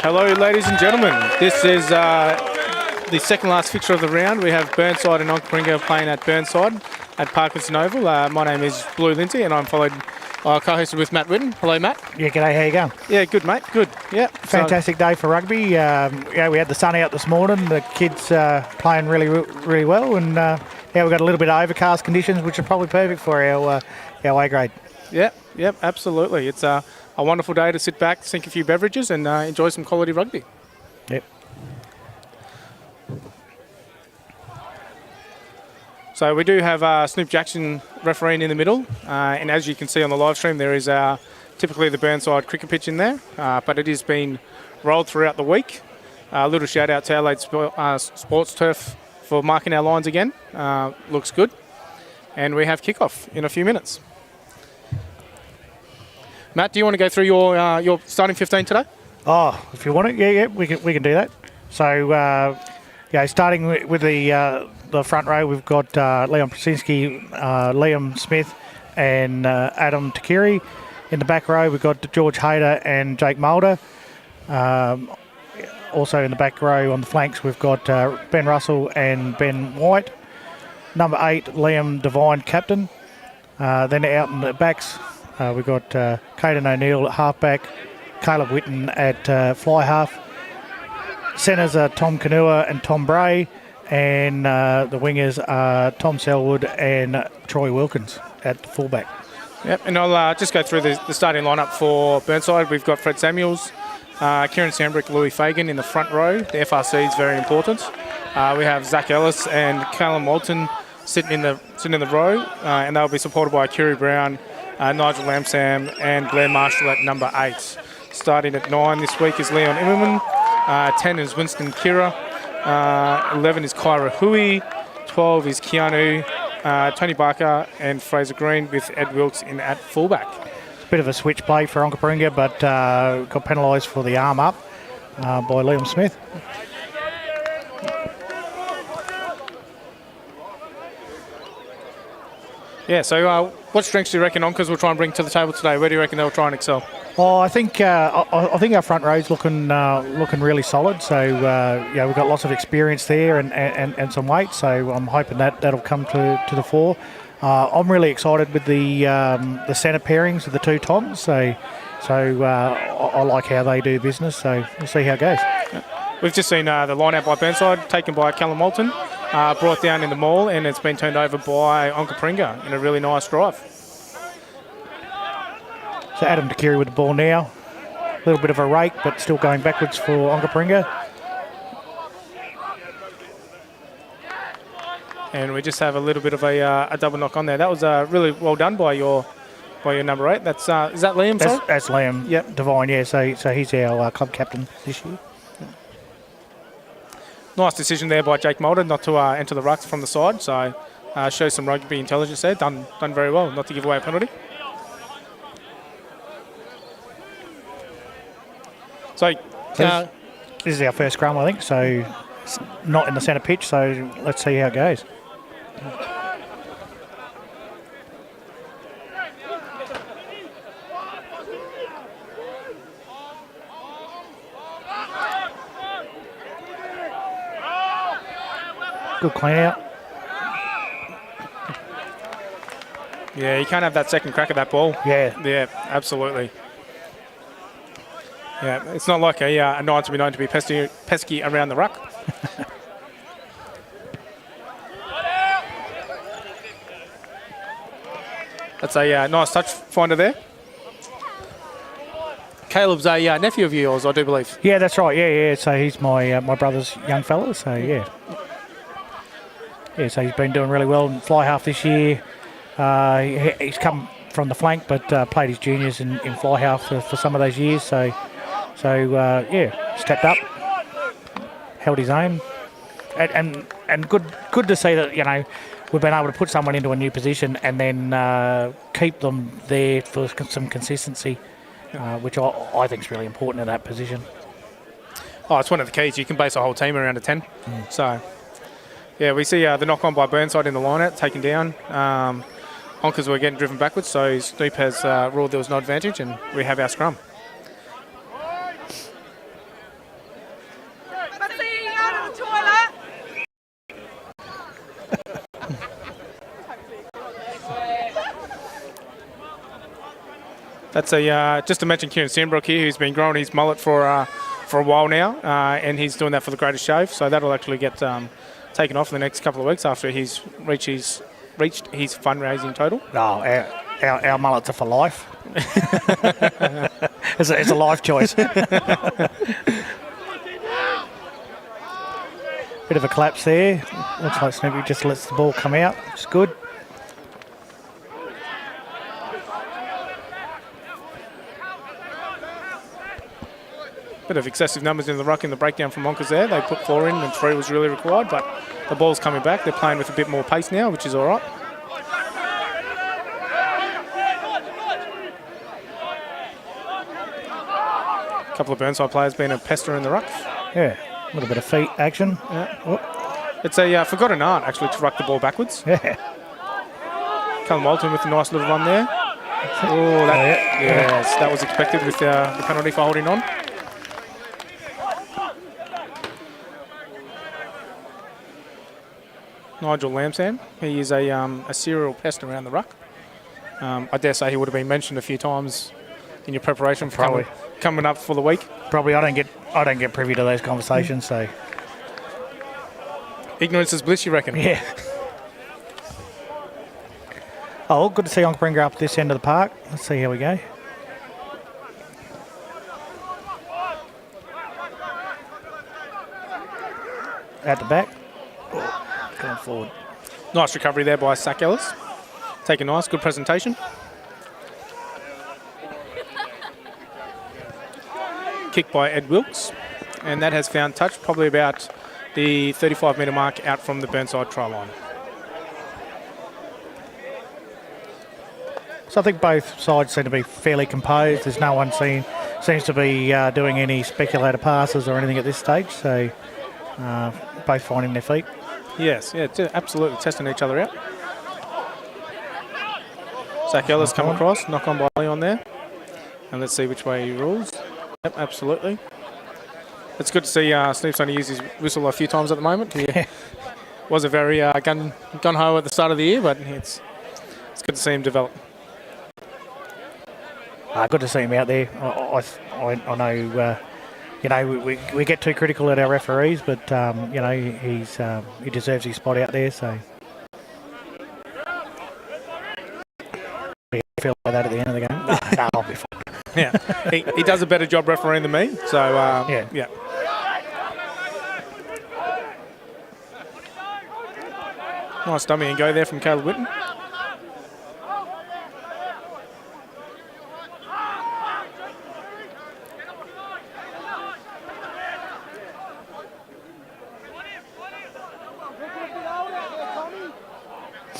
Hello, ladies and gentlemen. This is the second last fixture of the round. We have Burnside and Onkaparinga playing at Burnside at Parkinson Oval. My name is Blue Lindsay and I'm co-hosted with Matt Whitten. Hello, Matt. Yeah, g'day. How you going? Yeah, good, mate. Good. Yeah. Fantastic day for rugby. We had the sun out this morning. The kids playing really well, and we've got a little bit of overcast conditions, which are probably perfect for our A grade. Yep, absolutely. It's a wonderful day to sit back, sink a few beverages, and enjoy some quality rugby. Yep. So we do have Snoop Jackson refereeing in the middle, and as you can see on the live stream, there is typically the Burnside cricket pitch in there, but it has been rolled throughout the week. A little shout out to Adelaide Sports Turf for marking our lines again. Looks good. And we have kickoff in a few minutes. Matt, do you want to go through your starting 15 today? Oh, if you want it, we can do that. So, starting with the front row, we've got Leon Prasinski, Liam Smith, and Adam Takiri. In the back row, we've got George Hayter and Jake Mulder. Also in the back row on the flanks, we've got Ben Russell and Ben White. Number 8, Liam Devine, captain. Then out in the backs, we've got Caden O'Neill at halfback, Caleb Whitten at fly half. Centres are Tom Kanua and Tom Bray, and the wingers are Tom Selwood and Troy Wilkins at fullback. Yep, and I'll just go through the starting lineup for Burnside. We've got Fred Samuels, Kieran Sandbrick, Louis Fagan in the front row. The FRC is very important. We have Zach Ellis and Callum Walton sitting in the row, and they'll be supported by Kiri Brown, Nigel Lamsam, and Blair Marshall at number 8. Starting at 9 this week is Leon Immerman. 10 is Winston Kira. 11 is Kyra Hui. 12 is Keanu, Tony Barker, and Fraser Green with Ed Wilkes in at fullback. Bit of a switch play for Onkaparinga, but got penalised for the arm up by Liam Smith. Yeah, so what strengths do you reckon Onkers will try and bring to the table today? Where do you reckon they'll try and excel? Oh, I think our front row's looking really solid. So we've got lots of experience there and some weight. So I'm hoping that'll come to the fore. I'm really excited with the centre pairings of the two Toms. So I like how they do business. So we'll see how it goes. We've just seen the line-out by Burnside taken by Callum Moulton, brought down in the maul, and it's been turned over by Onkaparinga in a really nice drive. So Adam Takiri with the ball now. A little bit of a rake, but still going backwards for Onkaparinga. And we just have a little bit of a double knock on there. That was really well done by your number 8. That's is that Liam? That's Liam. Yep. Devine. Yeah. So he's our club captain this year. Nice decision there by Jake Mulder not to enter the rucks from the side. So shows some rugby intelligence there. Done very well. Not to give away a penalty. So this is our first scrum, I think. So it's not in the centre pitch. So let's see how it goes. Good clean out. Yeah, you can't have that second crack at that ball. Yeah, absolutely. Yeah, it's not like a 9 to be known to be pesky around the ruck. That's a nice touch finder there. Caleb's a nephew of yours, I do believe. Yeah, that's right. Yeah. So he's my brother's young fella. So yeah. Yeah, so he's been doing really well in fly half this year. He's come from the flank, but played his juniors in fly half for some of those years. So stepped up, held his own, and good to see that we've been able to put someone into a new position and then keep them there for some consistency, which I think is really important in that position. Oh, it's one of the keys. You can base a whole team around a 10. So. Yeah, we see the knock-on by Burnside in the line-out, taken down. Honkers were getting driven backwards, so Snoop has ruled there was no advantage, and we have our scrum. That's just to mention Kieran Sandbrook here, who's been growing his mullet for a while now, and he's doing that for the Greatest Shave. So that'll actually get taken off in the next couple of weeks after he's reached his fundraising total. No, our mullets are for life. It's a life choice. Bit of a collapse there. Looks like Snoopy just lets the ball come out. It's good. Bit of excessive numbers in the ruck in the breakdown from Monkers there. They put 4 in and 3 was really required, but the ball's coming back. They're playing with a bit more pace now, which is all right. A couple of Burnside players being a pester in the ruck. Yeah, a little bit of feet action. Yeah. It's a forgotten art, actually, to ruck the ball backwards. Yeah. Callum Walton with a nice little run there. Oh, yes, that was expected with the penalty for holding on. Nigel Lamsan, he is a serial pest around the ruck. I dare say he would have been mentioned a few times in your preparation for coming up for the week. Probably I don't get privy to those conversations, so ignorance is bliss, you reckon? Yeah. Oh, good to see Onkaparinga up this end of the park. Let's see how we go. Out the back. Going forward. Nice recovery there by Zach Ellis. Take a nice, good presentation. Kick by Ed Wilkes, and that has found touch probably about the 35-metre mark out from the Burnside try line. So I think both sides seem to be fairly composed. There's no one seems to be doing any speculator passes or anything at this stage, so both finding their feet. Yes, yeah, absolutely testing each other out. Zach Ellis come across, knock on by Leon there. And let's see which way he rules. Yep, absolutely. It's good to see Snoop's only use his whistle a few times at the moment. He was a very gun-ho at the start of the year, but it's good to see him develop. Good to see him out there. I know, we get too critical at our referees, but he deserves his spot out there. So I feel like that at the end of the game. No, I'll be fine. Yeah, he does a better job refereeing than me. So yeah. Nice dummy and go there from Caleb Whitten.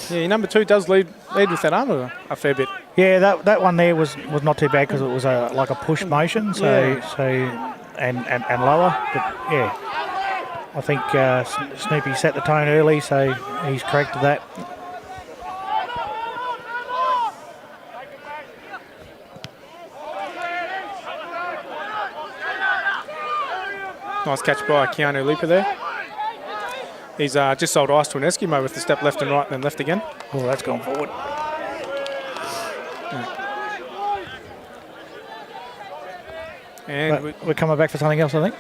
Yeah, your number 2 does lead with that arm a fair bit. Yeah, that one there was not too bad because it was like a push motion, so and lower. But yeah, I think Snoopy set the tone early, so he's corrected that. Nice catch by Keanu Leaper there. He's just sold ice to an Eskimo with the step left and right and then left again. Oh, that's gone forward. And we're coming back for something else, I think.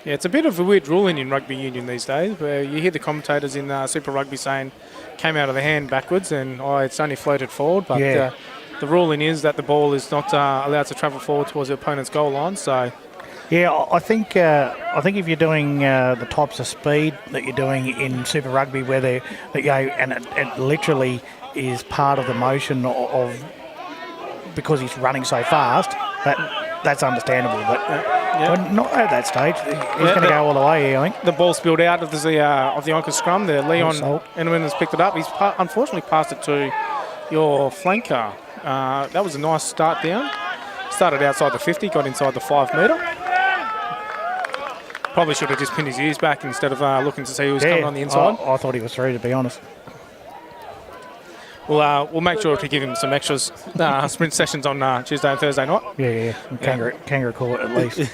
Yeah, it's a bit of a weird ruling in rugby union these days, where you hear the commentators in Super Rugby saying came out of the hand backwards and it's only floated forward, but the ruling is that the ball is not allowed to travel forward towards the opponent's goal line. So yeah, I think if you're doing the types of speed that you're doing in Super Rugby, where they go and it literally is part of the motion of because he's running so fast, that's understandable, but we're not at that stage. He's going to go all the way here, I think. The ball spilled out of the Onka scrum. The Leon Enderman has picked it up. He's unfortunately passed it to your flanker. That was a nice start down. Started outside the 50, got inside the 5 metre. Probably should have just pinned his ears back instead of looking to see who was coming on the inside. I thought he was through, to be honest. We'll make sure to give him some extras sprint sessions on Tuesday and Thursday night. Yeah. Kangaroo call it at least.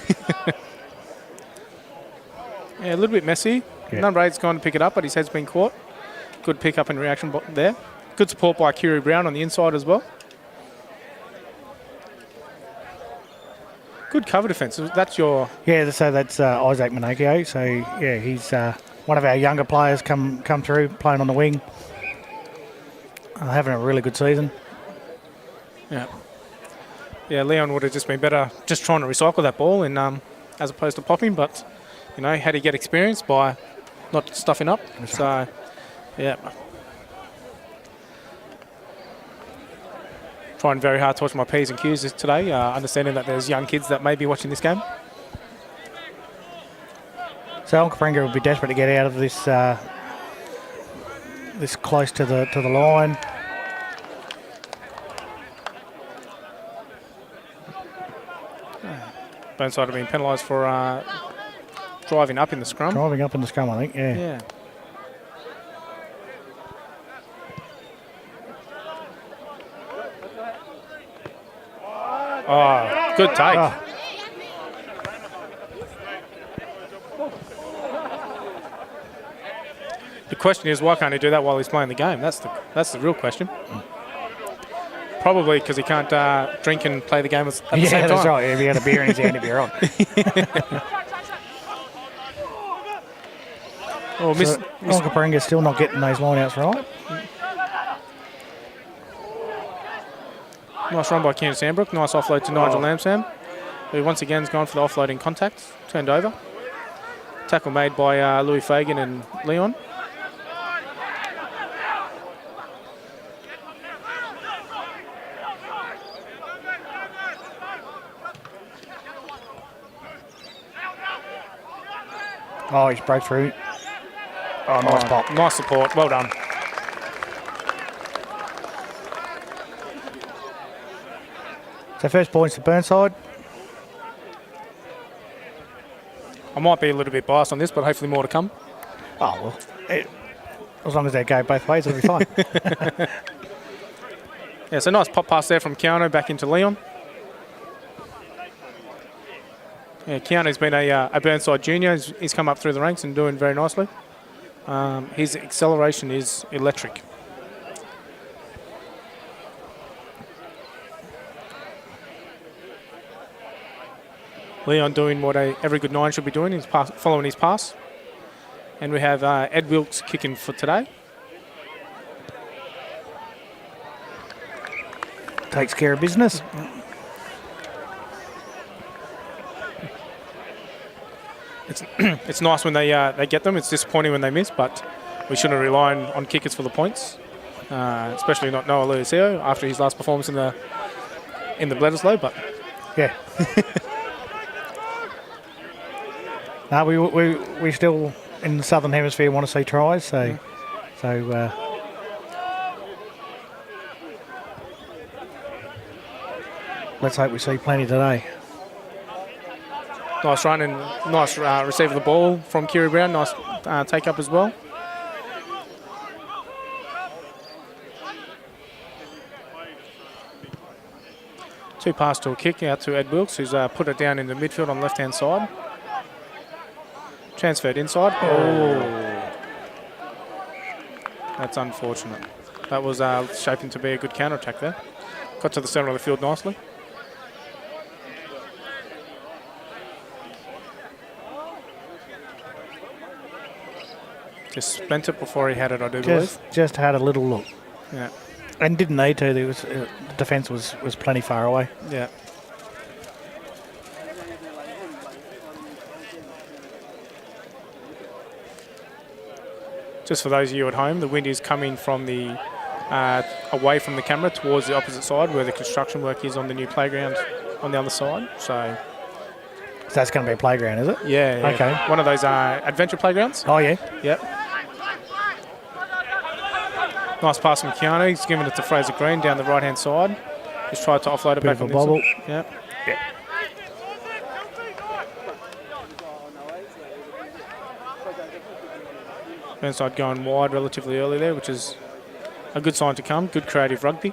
Yeah, a little bit messy. Yeah. Number 8's gone to pick it up, but his head's been caught. Good pick up and reaction there. Good support by Kiri Brown on the inside as well. Good cover defence. That's your... Yeah, so that's Isaac Minakio. So, yeah, he's one of our younger players come through, playing on the wing. Having a really good season. Yeah. Yeah, Leon would have just been better just trying to recycle that ball and as opposed to popping, but, you know, had to get experience by not stuffing up. That's so, right. Yeah. Trying very hard to watch my P's and Q's today, understanding that there's young kids that may be watching this game. So Onkaparinga will be desperate to get out of this this close to the line. Burnside have been penalised for driving up in the scrum. Driving up in the scrum, I think, yeah. Yeah. Oh, good take. Oh. The question is, why can't he do that while he's playing the game? That's the real question. Probably because he can't drink and play the game at the same time. Yeah, that's right. If he had a beer in his hand, he'd be right. Oh, So Onkaparinga's still not getting those lineouts right. Nice run by Kieran Sandbrook. Nice offload to Nigel Lamsam, who once again has gone for the offloading contact. Turned over. Tackle made by Louis Fagan and Leon. Oh, he's broke through. Oh, nice pop. Nice support. Well done. So first points to Burnside. I might be a little bit biased on this, but hopefully more to come. Oh, well, as long as they go both ways, it'll be fine. Yeah, so nice pop pass there from Keanu back into Leon. Yeah, Keanu's been a Burnside junior. He's come up through the ranks and doing very nicely. His acceleration is electric. Leon doing what every good 9 should be doing, is following his pass. And we have Ed Wilkes kicking for today. Takes care of business. It's nice when they get them. It's disappointing when they miss, but we shouldn't rely on kickers for the points, especially not Noah Luisio after his last performance in the Bledisloe. But Yeah. No, we still in the Southern Hemisphere want to see tries, so let's hope we see plenty today. nice run and nice receive of the ball from Kiri Brown. Nice take up as well. Two pass to a kick out to Ed Wilkes, who's put it down in the midfield on the left-hand side. Transferred inside. Oh, that's unfortunate. That was shaping to be a good counter-attack there. Got to the centre of the field nicely. Just spent it before he had it, I do believe. Just had a little look, Yeah, and didn't need to. There was the defence was plenty far away. yeah. Just for those of you at home, the wind is coming from the away from the camera towards the opposite side where the construction work is on the new playground on the other side. So, So that's going to be a playground, is it? yeah. Okay. One of those adventure playgrounds. Oh yeah. Yep. Nice pass from Keanu. He's given it to Fraser Green down the right-hand side. Just tried to offload it Bit back of a on the bobble. inside. Yep. Burnside going wide relatively early there, which is a good sign to come. Good creative rugby.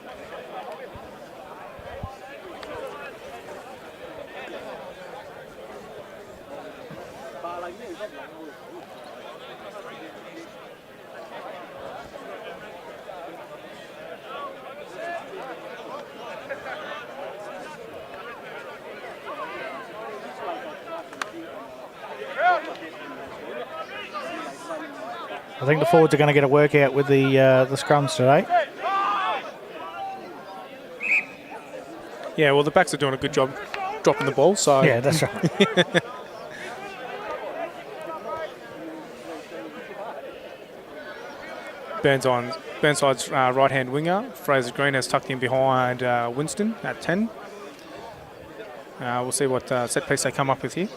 I think the forwards are going to get a workout with the scrums today. Yeah, well, the backs are doing a good job dropping the ball. So Yeah, that's right. Burnside's right-hand winger, Fraser Green, has tucked in behind Winston at 10. We'll see what set piece they come up with here.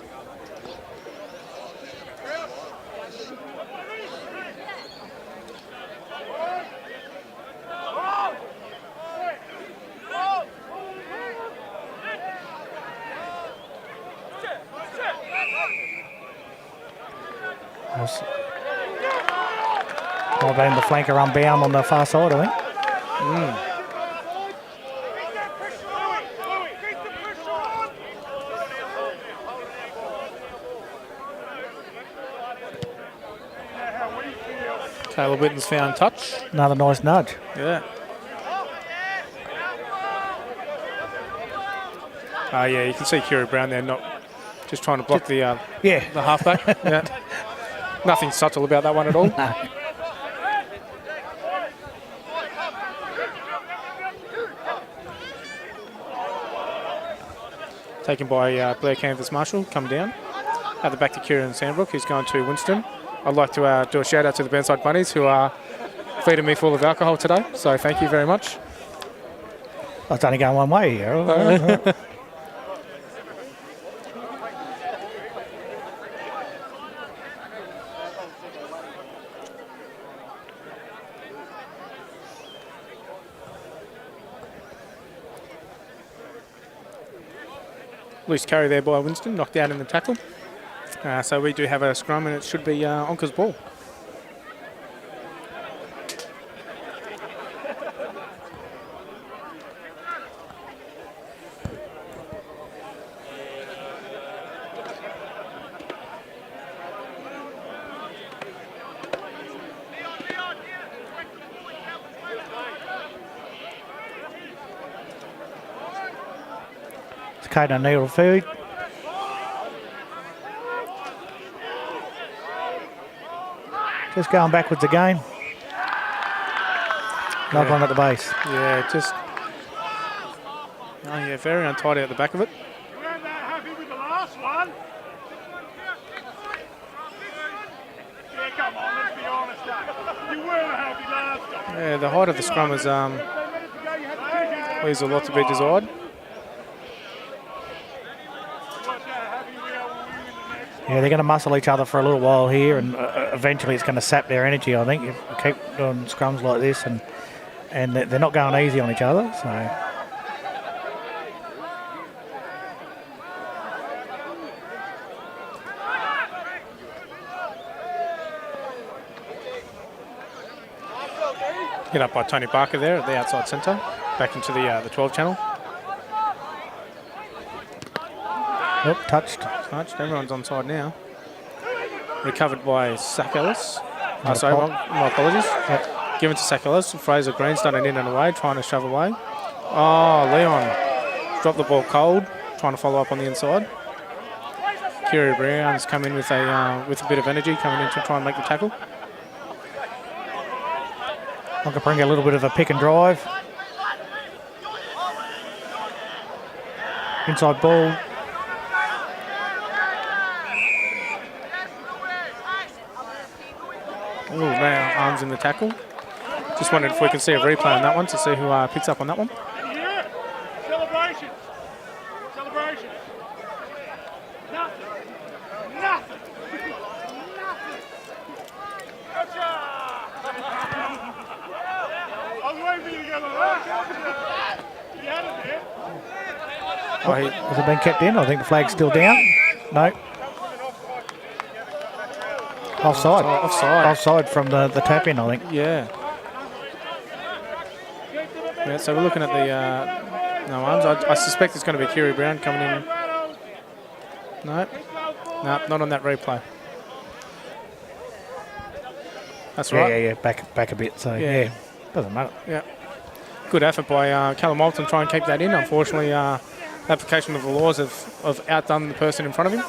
Might have been the flanker unbound on the far side, I think. Caleb Whitten's found touch. Another nice nudge. Yeah. Yeah, you can see Kieran Brown there, not just trying to block the halfback. Yeah. Nothing subtle about that one at all. No. Taken by Blair Canvas Marshall, come down. At the back to Kieran Sandbrook, who's going to Winston. I'd like to do a shout out to the Burnside Bunnies who are feeding me full of alcohol today, so thank you very much. Oh, it's only going one way here. Loose carry there by Winston, knocked out in the tackle. So we do have a scrum and it should be Onka's ball. It's Kate O'Neill food. Just going backwards again. Knock on at the base. Yeah, just... Oh yeah, very untidy at the back of it. You weren't that happy with the last one. Yeah, come on, let's be honest, Dave. You weren't happy last time. Yeah, the height of the scrum is leaves a lot to be desired. Yeah, they're going to muscle each other for a little while here, and eventually it's going to sap their energy, I think, if we keep doing scrums like this, and they're not going easy on each other. So Hit up by Tony Barker there at the outside centre, back into the 12 channel. Yep, touched. Touched. Everyone's onside now. Recovered by Zach Ellis. Sorry, my apologies. Yep. Given to Zach Ellis. Fraser Green's done it in and away, trying to shove away. Oh, Leon dropped the ball cold, trying to follow up on the inside. Kieran Brown's come in with a bit of energy, coming in to try and make the tackle. Onkaparinga a little bit of a pick and drive. Inside ball. Oh, now arms in the tackle. Just wondered if we can see a replay on that one to see who picks up on that one. Yeah. Celebrations. Celebrations. Nothing. Nothing. Gotcha. I was waiting for you to go like that. You had it there. Has it been kept in? I think the flag's still down. No. Offside. Offside. Offside from the tap in, I think. Yeah. Yeah, so we're looking at the no arms. I suspect it's going to be Kieran Brown coming in. No, not on that replay. That's right. Yeah. Back a bit. So yeah, doesn't matter. Yeah. Good effort by Callum Moulton trying to keep that in. Unfortunately, application of the laws have outdone the person in front of him.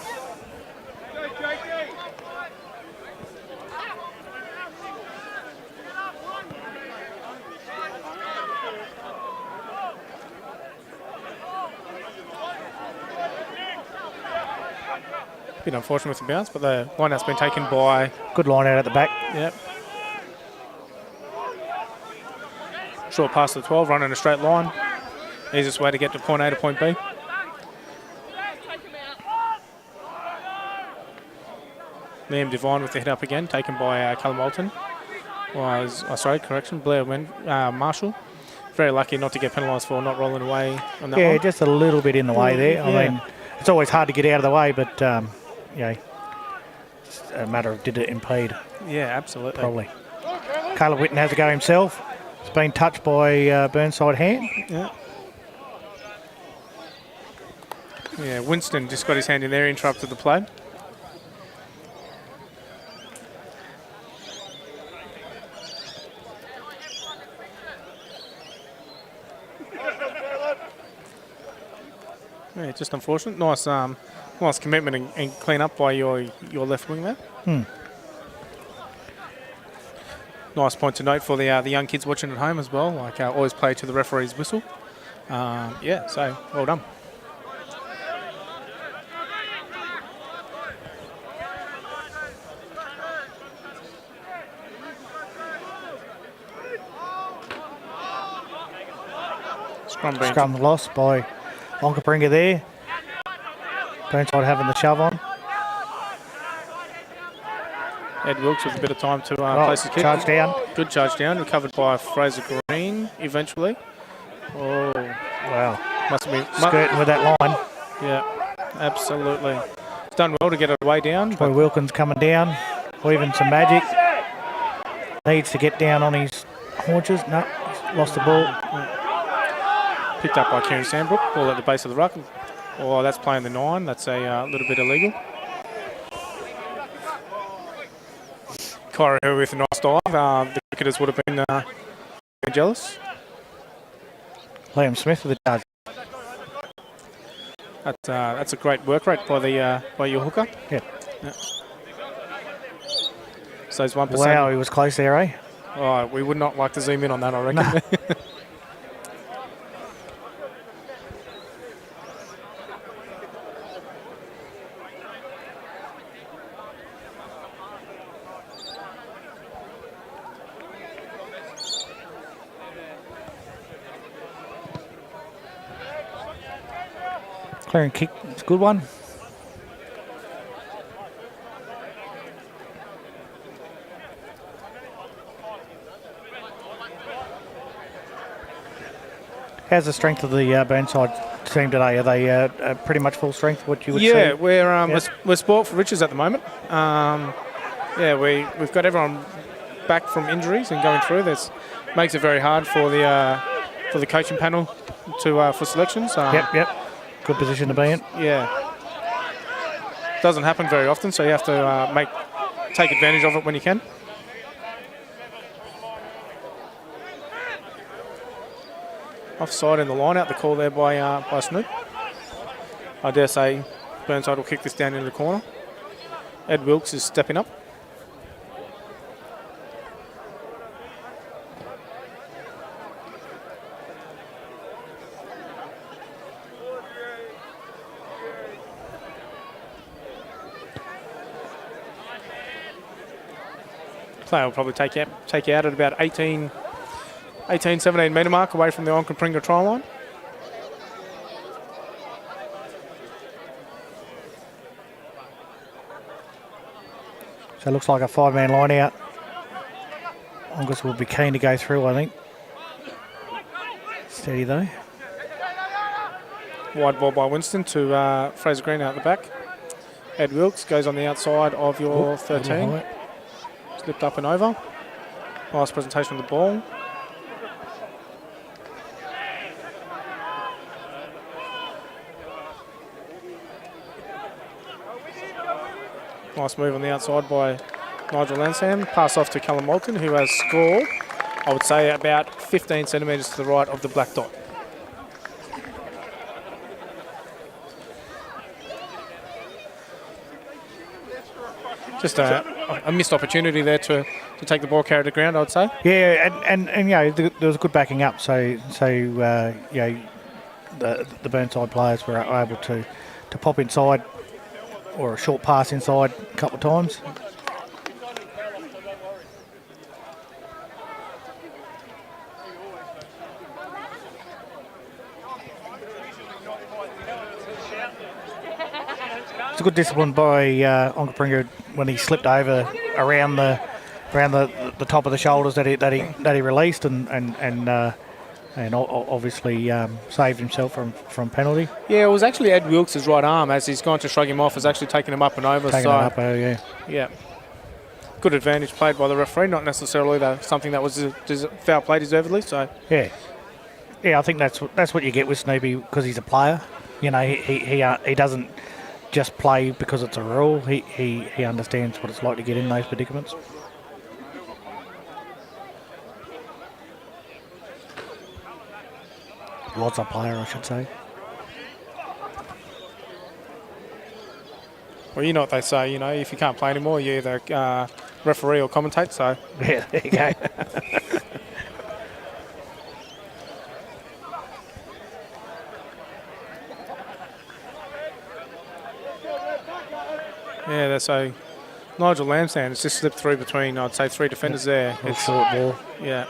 Bit unfortunate with the bounce, but the line-out's been taken by... Good line out at the back. Yep. Short pass to the 12, running a straight line. Easiest way to get to point A to point B. Liam Devine with the head up again, taken by Callum Walton. Blair Marshall. Very lucky not to get penalised for not rolling away on that one. Yeah, just a little bit in the way there. I mean, it's always hard to get out of the way, but, it's a matter of did it impede. Yeah, absolutely. Probably. Caleb Whitten has a go himself. It's been touched by Burnside hand. Yeah. Yeah, Winston just got his hand in there, interrupted the play. Yeah, just unfortunate. Nice commitment and clean up by your left wing there. Nice point to note for the young kids watching at home as well. Like always play to the referee's whistle. So well done. Scrum lost by Onkaparinga there. Burnside having the shove on. Ed Wilkes with a bit of time to place his kick. Charge down. Good charge down. Recovered by Fraser Green eventually. Oh, wow. Must have been skirting with that line. Yeah, absolutely. He's done well to get it way down. Boy Wilkins coming down. Weaving some magic. Needs to get down on his haunches. No, he's lost the ball. Picked up by Kieran Sandbrook. Ball at the base of the ruck. Oh, that's playing the 9. That's a little bit illegal. Kyra Hill with a nice dive. The cricketers would have been jealous. Liam Smith with a charge. That's a great work rate by your hooker. Yeah. So it's 1%. Wow, he was close there, eh? Oh, we would not like to zoom in on that, I reckon. No. Clearing kick, it's a good one. How's the strength of the Burnside team today? Are they pretty much full strength, what you would say? Yeah, we're sport for riches at the moment. We've got everyone back from injuries and going through. This makes it very hard for the coaching panel for selections. Yep. Good position to be in. Yeah. Doesn't happen very often, so you have to take advantage of it when you can. Offside in the line out, the call there by Snoop. I dare say Burnside will kick this down into the corner. Ed Wilkes is stepping up. Player will probably take you out at about 18, 17 metre mark away from the Onkaparinga try line. So it looks like a 5-man line out. Onkas will be keen to go through, I think. Steady though. Wide ball by Winston to Fraser Green out the back. Ed Wilkes goes on the outside of your 13. Slipped up and over. Nice presentation of the ball. Nice move on the outside by Nigel Lansam. Pass off to Callum Moulton, who has scored, I would say, about 15 centimetres to the right of the black dot. Just a missed opportunity there to take the ball carried to ground, I would say. Yeah, and there was good backing up, so the Burnside players were able to pop inside or a short pass inside a couple of times. It's a good discipline by Onkaparinga when he slipped over around the top of the shoulders that he released and obviously saved himself from penalty. Yeah, it was actually Ed Wilkes' right arm as he's gone to shrug him off, has actually taken him up and over. Yeah. Good advantage played by the referee, not necessarily something that was foul play deservedly. So yeah, I think that's what you get with Snoopy because he's a player. You know, he doesn't just play because it's a rule. He understands what it's like to get in those predicaments. Was a player, I should say. Well, you know what they say, you know, if you can't play anymore, you either referee or commentate, so... Yeah, there you go. Yeah, so Nigel Lansdowne has just slipped through between, I'd say, 3 defenders there. It's short ball. Yeah.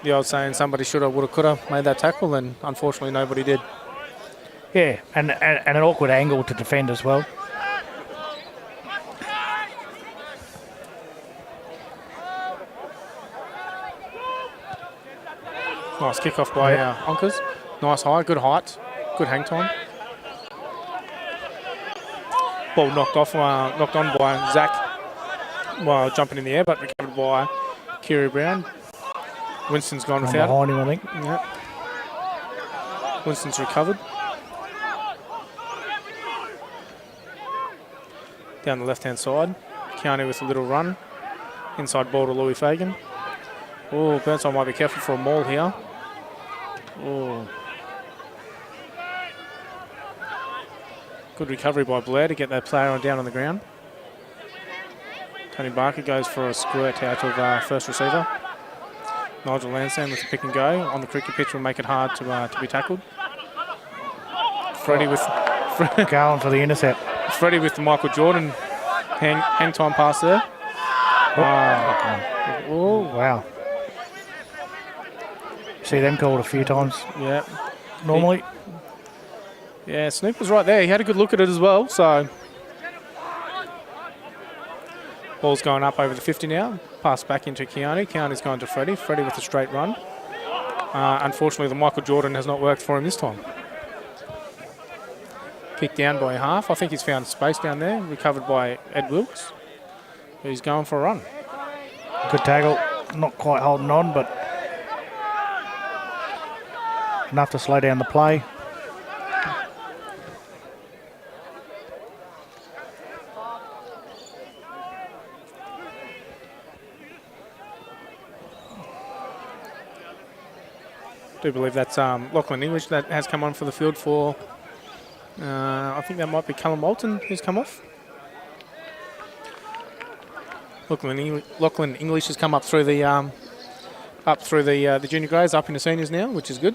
The old saying, somebody should have, would have, could have made that tackle, and unfortunately nobody did. Yeah, and an awkward angle to defend as well. Nice kick-off by Onkers. Nice high, good height, good hang time. Ball knocked on by Zach while jumping in the air, but recovered by Kiri Brown. Winston's gone without behind him, I think. Yeah. Winston's recovered. Down the left-hand side. Keanu with a little run. Inside ball to Louis Fagan. Oh, Burnside might be careful for a maul here. Oh. Good recovery by Blair to get that player down on the ground. Tony Barker goes for a squirt out of first receiver. Nigel Lansdowne with a pick and go on the cricket pitch will make it hard to be tackled. Freddie with going for the intercept. Freddie with the Michael Jordan hang time pass there. Oh, wow. See them called a few times. Yeah. Normally. Yeah, Snoop was right there. He had a good look at it as well. So ball's going up over the 50 now. Pass back into Keanu. Keanu's gone to Freddie. Freddie with a straight run. Unfortunately, the Michael Jordan has not worked for him this time. Kicked down by half. I think he's found space down there. Recovered by Ed Wilkes. He's going for a run. Good tackle. Not quite holding on, but enough to slow down the play. I do believe that's Lachlan English that has come on for the field for, I think that might be Callum Moulton who's come off. Lachlan English has come up through the junior grades, up into seniors now, which is good.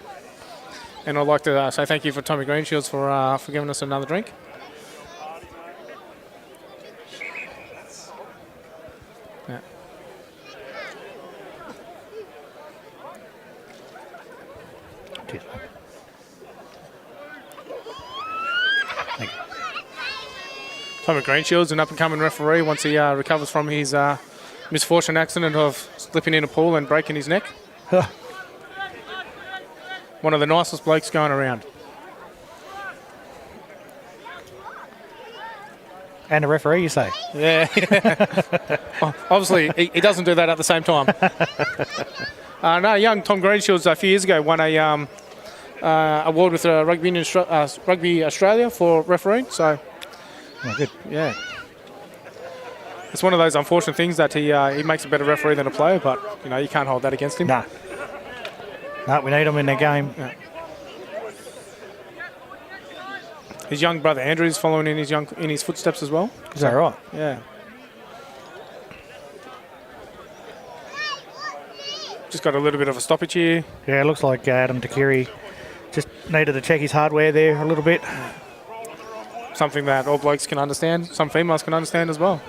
And I'd like to say thank you for Tommy Greenshields for giving us another drink. Yeah. Tommy Greenshields, an up-and-coming referee, once he recovers from his misfortune accident of slipping in a pool and breaking his neck. One of the nicest blokes going around. And a referee, you say? Yeah. Obviously, he doesn't do that at the same time. No, young Tom Greenshields a few years ago won a award with Rugby Australia for refereeing. So, good. Yeah. It's one of those unfortunate things that he makes a better referee than a player, but you know you can't hold that against him. No, we need him in the game. Yeah. His young brother Andrew is following in his footsteps as well. Is that right? Yeah. Just got a little bit of a stoppage here. Yeah, it looks like Adam Takiri just needed to check his hardware there a little bit. something that all blokes can understand, some females can understand as well.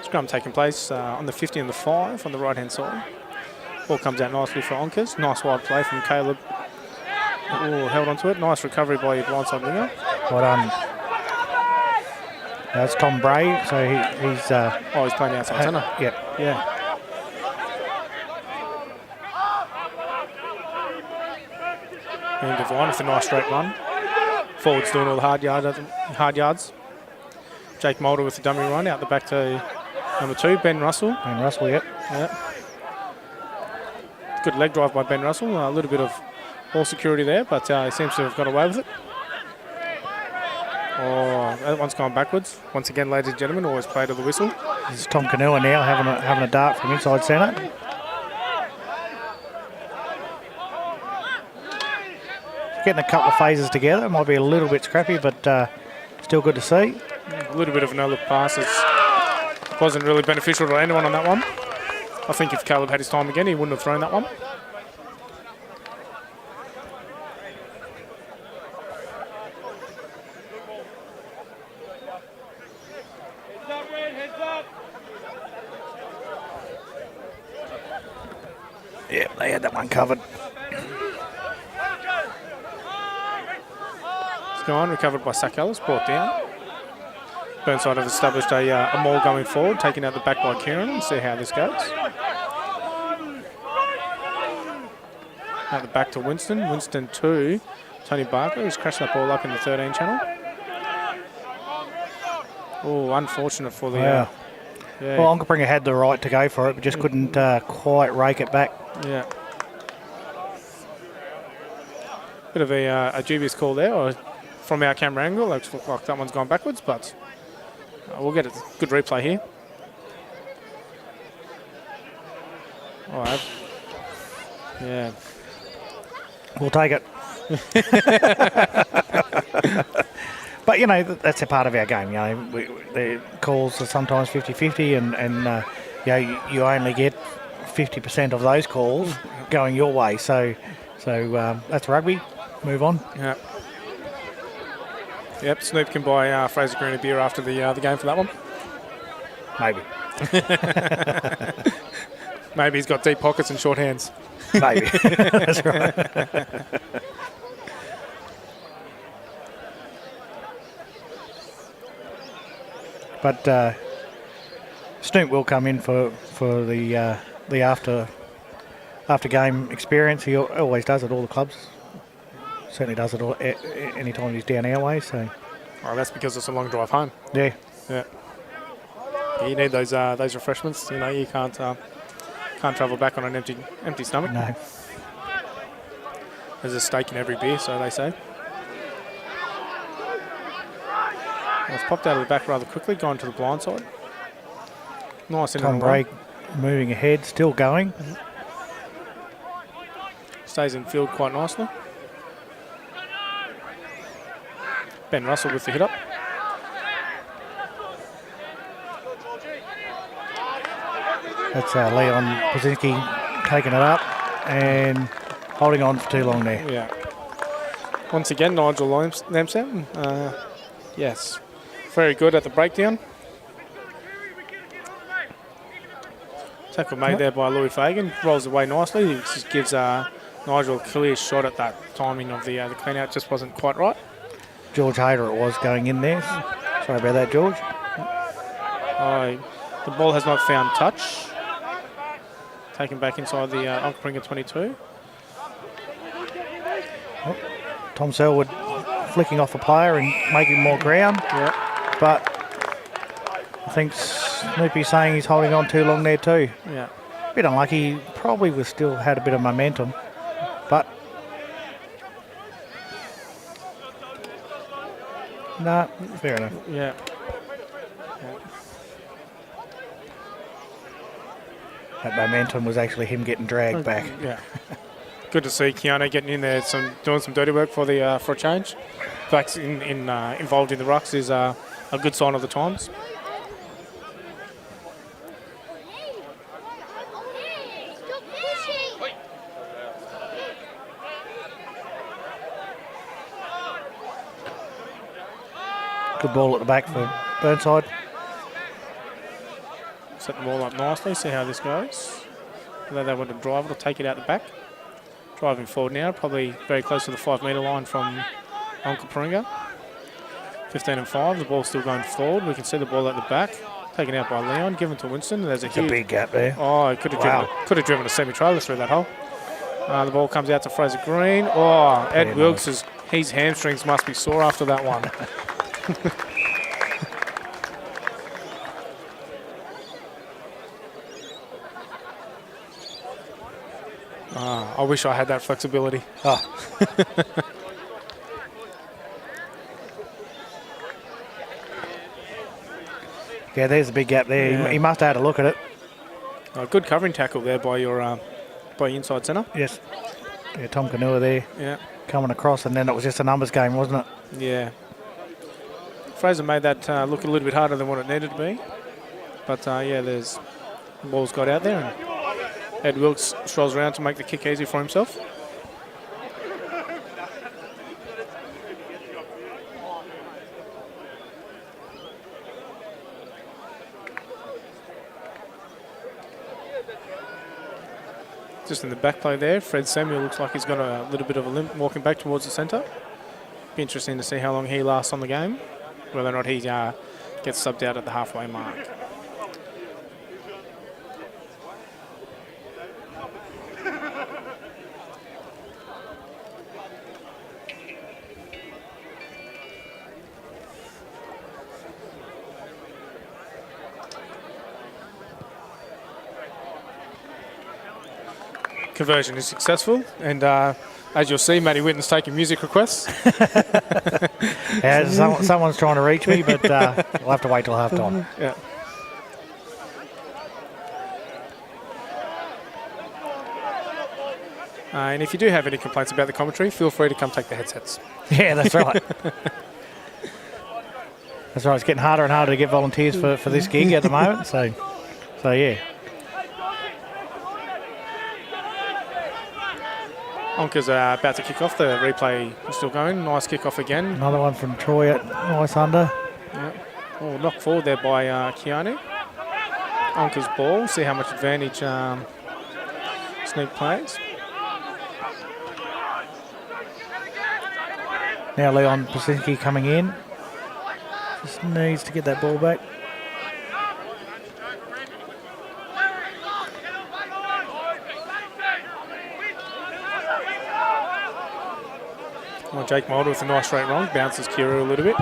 Scrum taking place on the 50 and the 5 on the right-hand side. Ball comes out nicely for Onkers. Nice wide play from Caleb. Oh, held onto it. Nice recovery by your blindside winger. Well done. That's Tom Bray, so he's... he's playing outside centre. Yep. Yeah. And Devine with a nice straight run. Forward's doing all the hard yards. Jake Mulder with the dummy run out the back to number 2, Ben Russell. Yep. Yeah. Good leg drive by Ben Russell. A little bit of ball security there, but he seems to have got away with it. Oh, that one's gone backwards. Once again, ladies and gentlemen, always play to the whistle. This is Tom Canua now having a dart from inside centre. Getting a couple of phases together. It might be a little bit scrappy, but still good to see. A little bit of an no-look pass. It wasn't really beneficial to anyone on that one. I think if Caleb had his time again, he wouldn't have thrown that one. Yeah, they had that one covered. It's gone, recovered by Zach Ellis, brought down. Burnside have established a maul going forward, taken out the back by Kieran, and see how this goes. Out the back to Winston. Winston to Tony Barker, who's crashed that ball up in the 13 channel. Oh, unfortunate for the... Yeah. Yeah. Well, Onkaparinga had the right to go for it, but just couldn't quite rake it back. Yeah. Bit of a dubious call there, or from our camera angle, looks like that one's gone backwards, but we'll get a good replay here. All right. Yeah. We'll take it. But, you know, that's a part of our game. You know, the calls are sometimes 50-50 and you know, you only get 50% of those calls going your way. So that's rugby. Move on. Yeah. Yep, Snoop can buy Fraser Green a beer after the game for that one. Maybe. Maybe he's got deep pockets and short hands. Maybe. That's right. But Snoop will come in for the after game experience. He always does at all the clubs. Certainly does it all any time he's down our way. So. Oh, that's because it's a long drive home. Yeah. Yeah. You need those refreshments. You know, you can't travel back on an empty stomach. No. There's a steak in every beer, so they say. Well, it's popped out of the back rather quickly, gone to the blind side. Nice in Tom and Bray moving ahead, still going. Stays in field quite nicely. Ben Russell with the hit up. That's Leon Pazinski taking it up and holding on for too long there. Yeah. Once again, Nigel Lamson. Yes. Very good at the breakdown. Tackle made there by Louis Fagan. Rolls away nicely. He just gives Nigel a clear shot at that timing of the clean out. Just wasn't quite right. George Hayter it was going in there. Sorry about that, George. The ball has not found touch. Taken back inside the Onkaparinga 22. Oh, Tom Selwood flicking off a player and making more ground. Yeah. But I think Snoopy's saying he's holding on too long there too. Yeah. A bit unlucky. Probably was still had a bit of momentum. But no, fair enough. Yeah. That momentum was actually him getting dragged back. Yeah. Good to see Keanu getting in there, doing some dirty work for a change. Fact, involved in the rucks is a good sign of the times. Good ball at the back for Burnside. Set them all up nicely, see how this goes. Whether they want to drive it or take it out the back. Driving forward now, probably very close to the 5 metre line from Onkaparinga. 15 and 5, the ball's still going forward. We can see the ball at the back. Taken out by Leon, given to Winston. There's a big gap there. Oh, he could have driven a semi-trailer through that hole. The ball comes out to Fraser Green. Oh, Ed Wilkes, his hamstrings must be sore after that one. I wish I had that flexibility. Oh. Yeah, there's a big gap there. Yeah. He must have had a look at it. Good covering tackle there by your inside centre. Yes. Yeah, Tom Canua there. Yeah. Coming across, and then it was just a numbers game, wasn't it? Yeah. Fraser made that look a little bit harder than what it needed to be. But, yeah, the ball's got out there. And Ed Wilkes strolls around to make the kick easy for himself. Just in the back play there, Fred Samuel looks like he's got a little bit of a limp walking back towards the centre. Be interesting to see how long he lasts on the game, whether or not he gets subbed out at the halfway mark. Conversion is successful, and as you'll see, Matty Whitten's taking music requests. Yeah, someone's trying to reach me, but we'll have to wait till half time. Yeah. And if you do have any complaints about the commentary, feel free to come take the headsets. Yeah, that's right. That's right. It's getting harder and harder to get volunteers for this gig at the moment. So yeah. Onka's about to kick off. The replay is still going. Nice kick off again. Another one from Troy at nice under. Yeah. Oh, knocked forward there by Keanu. Onka's ball. See how much advantage Sneak plays. Now Leon Pasinski coming in. Just needs to get that ball back. Well, Jake Mulder with a nice straight wrong. Bounces Kira a little bit.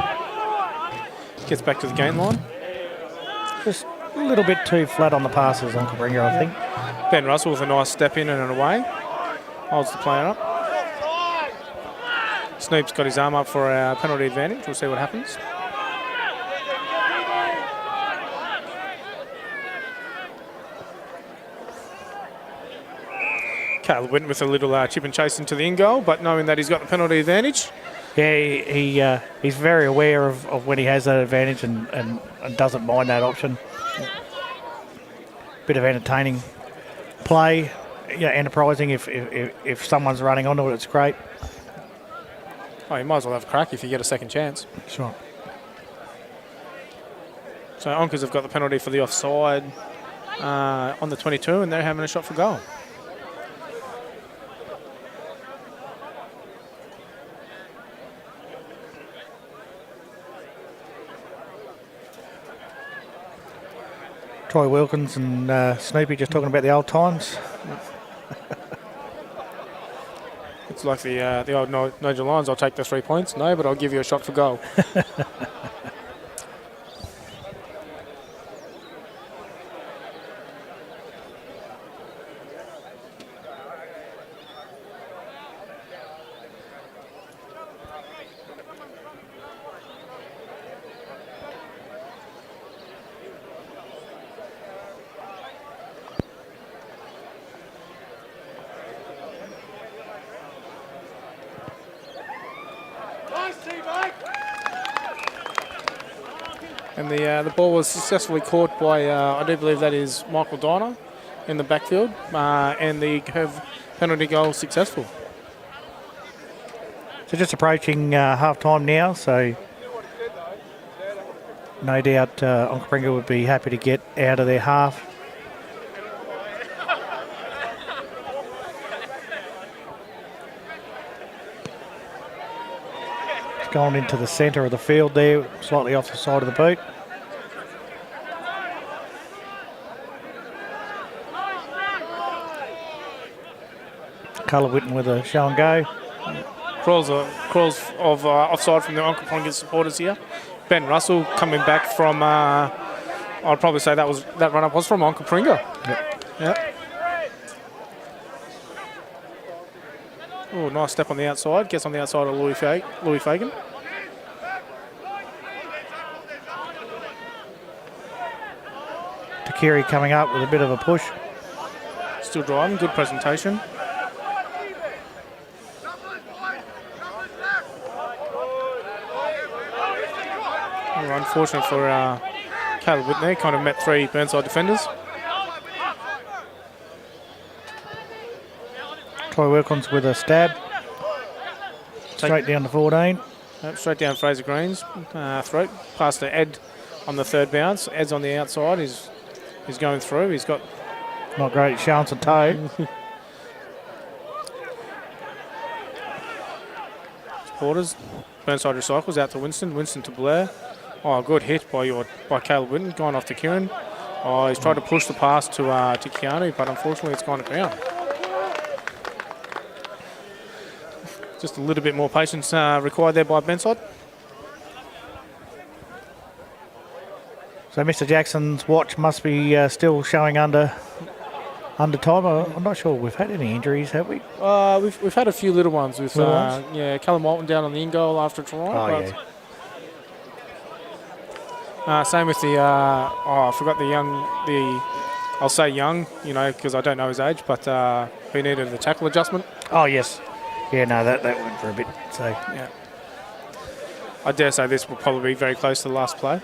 Gets back to the game line. Just a little bit too flat on the passes on Onkaparinga, I think. Ben Russell with a nice step in and away. Holds the player up. Snoop's got his arm up for a penalty advantage. We'll see what happens. Caleb went with a little chip and chase into the in goal, but knowing that he's got the penalty advantage. Yeah, he's very aware of when he has that advantage and doesn't mind that option. Bit of entertaining play, enterprising. If someone's running onto it, it's great. Oh, you might as well have a crack if you get a second chance. Sure. So Onkers have got the penalty for the offside on the 22, and they're having a shot for goal. Troy Wilkins and Snoopy just talking about the old times. It's like the old Nigel Lyons, I'll take the 3 points. No, but I'll give you a shot for goal. And the ball was successfully caught by, I do believe that is Michael Diner in the backfield, and the penalty goal successful. So just approaching half time now, so no doubt Onkaparinga would be happy to get out of their half. It's gone into the centre of the field there, slightly off the side of the boot. Colour Witten with a show and go. Crawls of offside from the Onkaparinga supporters here. Ben Russell coming back from, I'd probably say that run-up was from Onkaparinga. Yep. Oh, nice step on the outside. Gets on the outside of Louis Fagan. Takiri coming up with a bit of a push. Still driving, good presentation. Oh, unfortunate for Caleb Whitney, kind of met 3 Burnside defenders. Troy Wilkins with a stab. Straight down to 14. Yep, straight down Fraser Green's throat. Past to Ed on the third bounce. Ed's on the outside. He's going through. He's got... Not great chance of toe. Supporters. Burnside recycles out to Winston. Winston to Blair. Oh, good hit by Caleb Whitten. Gone off to Kieran. Oh, he's tried to push the pass to Keanu, but unfortunately it's gone to ground. Just a little bit more patience required there by Burnside. So Mr. Jackson's watch must be still showing under time. I'm not sure we've had any injuries, have we? We've had a few little ones with Callum Walton down on the in goal after a try. Oh, yeah. Same with the I forgot I'll say young, because I don't know his age, but who needed the tackle adjustment. Oh, yes. Yeah, no, that went for a bit. So yeah, I dare say this will probably be very close to the last play.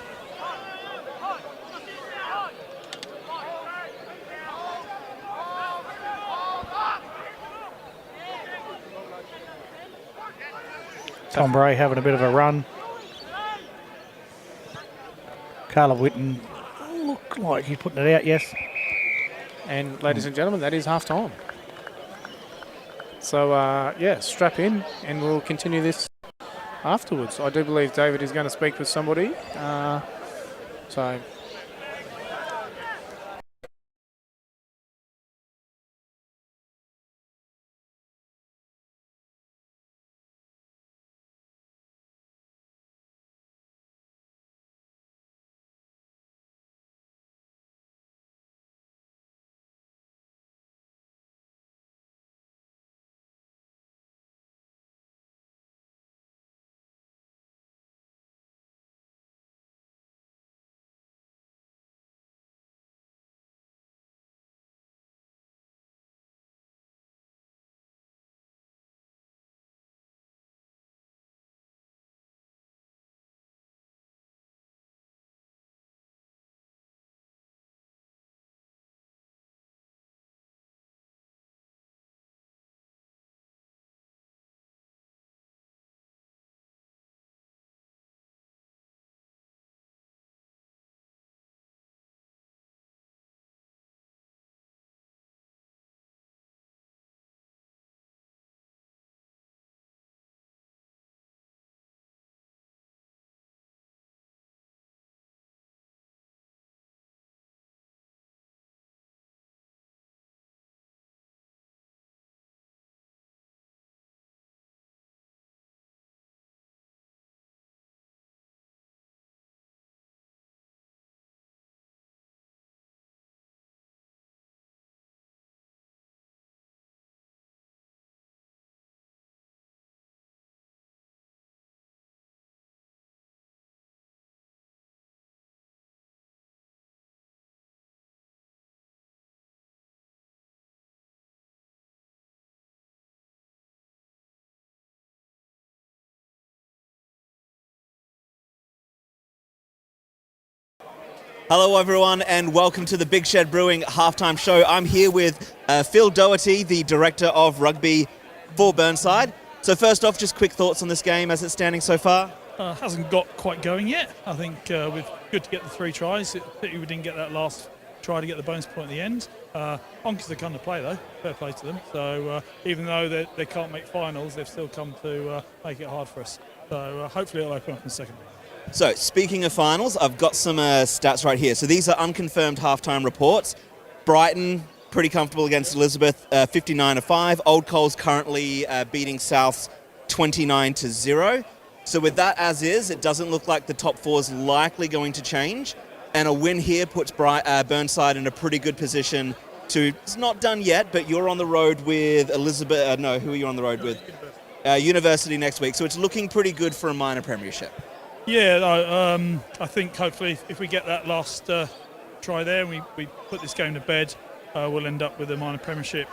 Tom Bray having a bit of a run. Carla Witten looked like he's putting it out, yes. And ladies and gentlemen, that is half time. So strap in and we'll continue this afterwards. I do believe David is going to speak with somebody. So Hello everyone and welcome to the Big Shed Brewing halftime show. I'm here with Phil Doherty, the Director of Rugby for Burnside. So first off, just quick thoughts on this game as it's standing so far? Hasn't got quite going yet. I think we've good to get the 3 tries. Pity we didn't get that last try to get the bonus point at the end. Onka's the kind of play though, fair play to them. So even though they can't make finals, they've still come to make it hard for us. So hopefully it'll open up in the second. So, speaking of finals, I've got some stats right here. So these are unconfirmed halftime reports. Brighton, pretty comfortable against Elizabeth, 59-5. Old Coles currently beating Souths 29-0. So with that as is, it doesn't look like the top 4 is likely going to change. And a win here puts Burnside in a pretty good position to, it's not done yet, but you're on the road with Elizabeth, no, who are you on the road with? University next week. So it's looking pretty good for a minor premiership. Yeah, I think hopefully if we get that last try there and we put this game to bed, we'll end up with a minor premiership,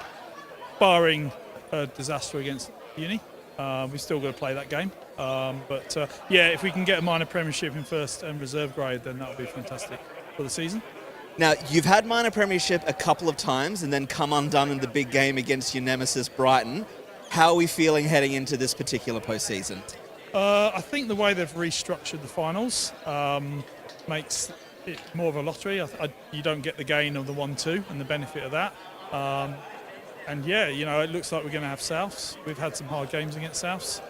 barring a disaster against Uni. We've still got to play that game. But if we can get a minor premiership in first and reserve grade, then that would be fantastic for the season. Now, you've had minor premiership a couple of times and then come undone in the big game against your nemesis Brighton. How are we feeling heading into this particular postseason? I think the way they've restructured the finals makes it more of a lottery. You don't get the gain of the 1-2 and the benefit of that. And yeah, you know, it looks like we're going to have Souths. We've had some hard games against Souths,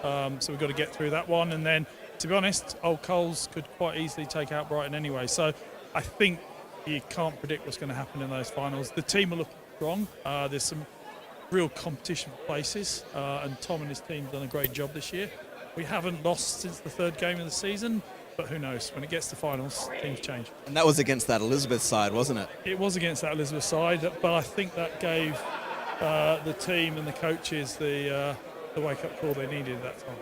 so we've got to get through that one. And then, to be honest, Old Coles could quite easily take out Brighton anyway. So I think you can't predict what's going to happen in those finals. The team will look strong. There's some real competition for places, and Tom and his team have done a great job this year. We haven't lost since the 3rd game of the season, but who knows? When it gets to finals, things change. And that was against that Elizabeth side, wasn't it? It was against that Elizabeth side, but I think that gave the team and the coaches the wake-up call they needed at that time.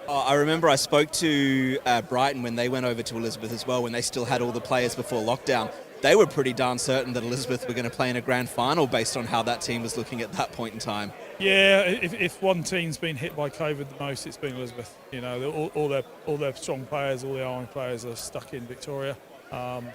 I remember I spoke to Brighton when they went over to Elizabeth as well, when they still had all the players before lockdown. They were pretty darn certain that Elizabeth were going to play in a grand final based on how that team was looking at that point in time. Yeah, if one team's been hit by COVID the most, it's been Elizabeth. You know, all their strong players, all their iron players are stuck in Victoria.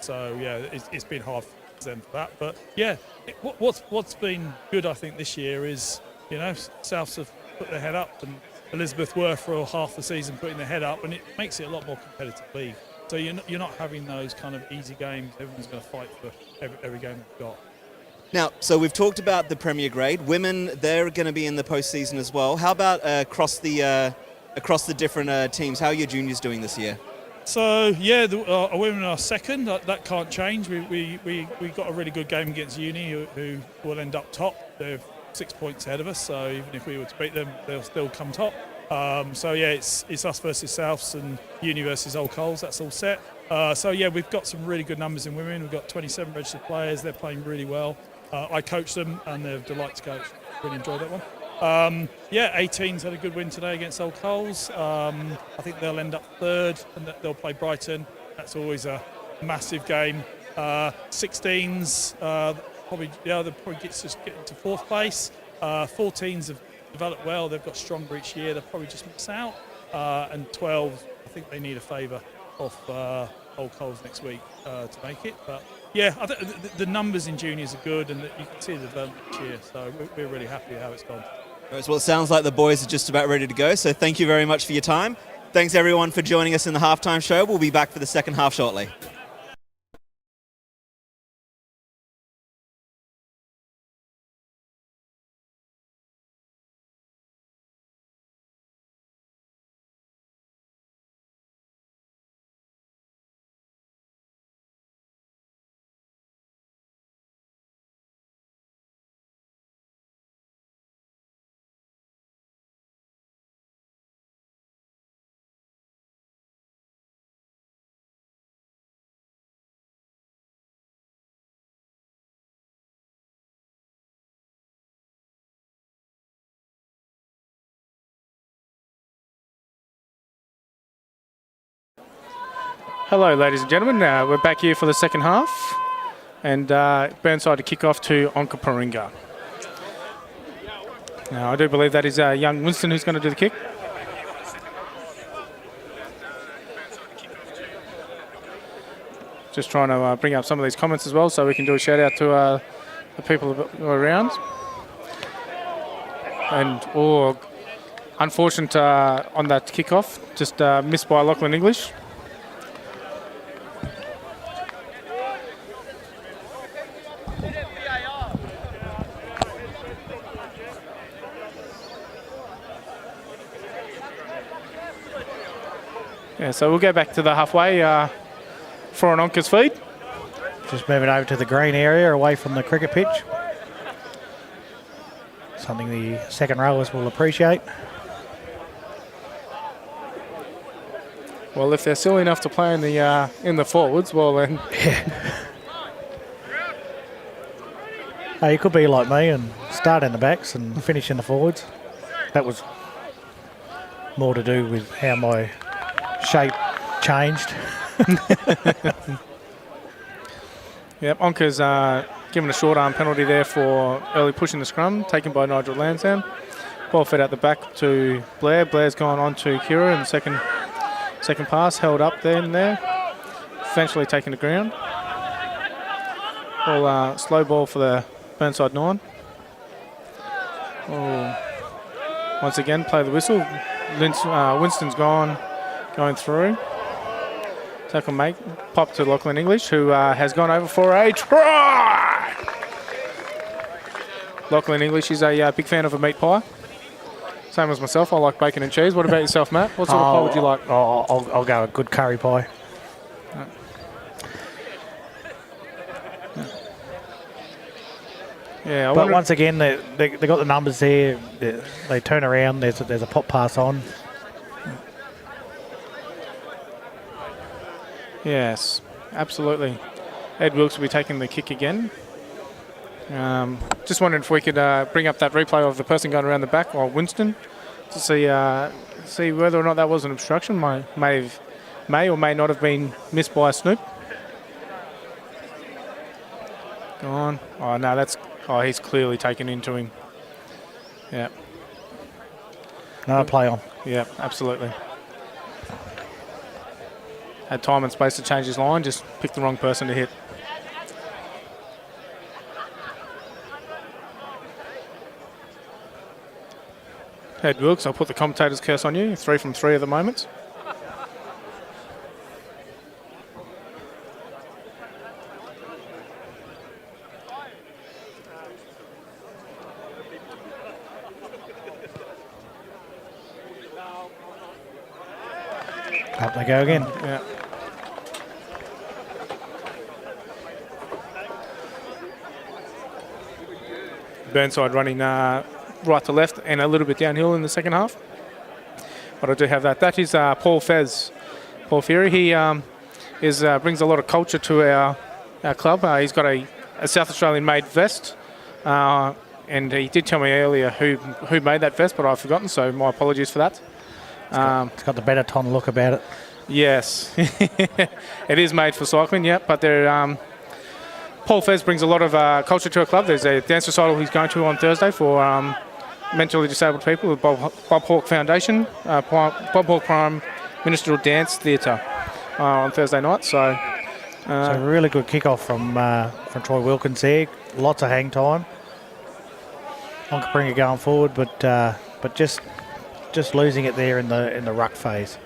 So yeah, it's been hard for them for that. But yeah, what's been good, I think, this year is, you know, Souths have put their head up, and Elizabeth were for half the season putting their head up, and it makes it a lot more competitive league. So you're not having those kind of easy games. Everyone's going to fight for every game they've got. Now, so we've talked about the Premier Grade. Women, they're going to be in the postseason as well. How about across the different teams? How are your juniors doing this year? So yeah, our women are second. That can't change. We got a really good game against Uni, who will end up top. They're 6 points ahead of us. So even if we were to beat them, they'll still come top. So yeah, it's us versus Souths and Uni versus Old Coles. That's all set. So yeah, we've got some really good numbers in women. We've got 27 registered players. They're playing really well. I coach them and they're a delight to coach. Really enjoyed that one. 18's had a good win today against Old Coles. I think they'll end up 3rd and they'll play Brighton. That's always a massive game. 16's they'll probably get into 4th place. 14's have developed well. They've got stronger each year. They'll probably just miss out. And 12, I think they need a favour off Old Coles next week to make it. But yeah, I think the numbers in juniors are good, and you can see the development each year. So we're really happy with how it's gone. Well, it sounds like the boys are just about ready to go. So thank you very much for your time. Thanks everyone for joining us in the halftime show. We'll be back for the second half shortly. Hello, ladies and gentlemen. We're back here for the second half, and Burnside to kick off to Onkaparinga. Now, I do believe that is young Winston who's going to do the kick. Just trying to bring up some of these comments as well so we can do a shout out to the people who are around. And unfortunate on that kickoff, just missed by Lachlan English. Yeah, so we'll go back to the halfway for an Onkas feed. Just moving over to the green area away from the cricket pitch. Something the second rowers will appreciate. Well, if they're silly enough to play in the forwards, well then. Hey, you could be like me and start in the backs and finish in the forwards. That was more to do with how my shape changed. Yep, Onka's given a short arm penalty there for early pushing the scrum, taken by Nigel Lansdowne. Ball fed out the back to Blair. Blair's gone on to Kira in the second pass, held up there and there. Eventually taken to ground. Ball, slow ball for the Burnside 9. Oh. Once again, play the whistle. Winston's going through. Tackle make, pop to Lachlan English, who has gone over for a try. Lachlan English is a big fan of a meat pie. Same as myself, I like bacon and cheese. What about yourself, Matt? What sort of pie would you like? I'll go a good curry pie. Yeah, but once again, they got the numbers there. They turn around. There's a pop pass on. Yes, absolutely. Ed Wilkes will be taking the kick again. Just wondering if we could bring up that replay of the person going around the back, or Winston, to see whether or not that was an obstruction. May or may not have been missed by Snoop. Go on. Oh no, he's clearly taken into him. Yeah. No play on. Yeah, absolutely. Had time and space to change his line, just picked the wrong person to hit. Ed Wilkes, I'll put the commentator's curse on you. 3 from 3 at the moment. Up they go again. Yeah. Burnside running right to left and a little bit downhill in the second half. But I do have that. That is Paul Fez. Paul Fury. He brings a lot of culture to our club. He's got a South Australian made vest. And he did tell me earlier who made that vest, but I've forgotten, so my apologies for that. It's got the Benetton look about it. Yes. It is made for cycling, yeah, but they're... Paul Fez brings a lot of culture to a club. There's a dance recital he's going to on Thursday for mentally disabled people with Bob Hawke Foundation, Bob Hawke Prime Ministerial Dance Theatre on Thursday night. So a really good kickoff from Troy Wilkins there. Lots of hang time. Onkaparinga going forward, but just losing it there in the ruck phase.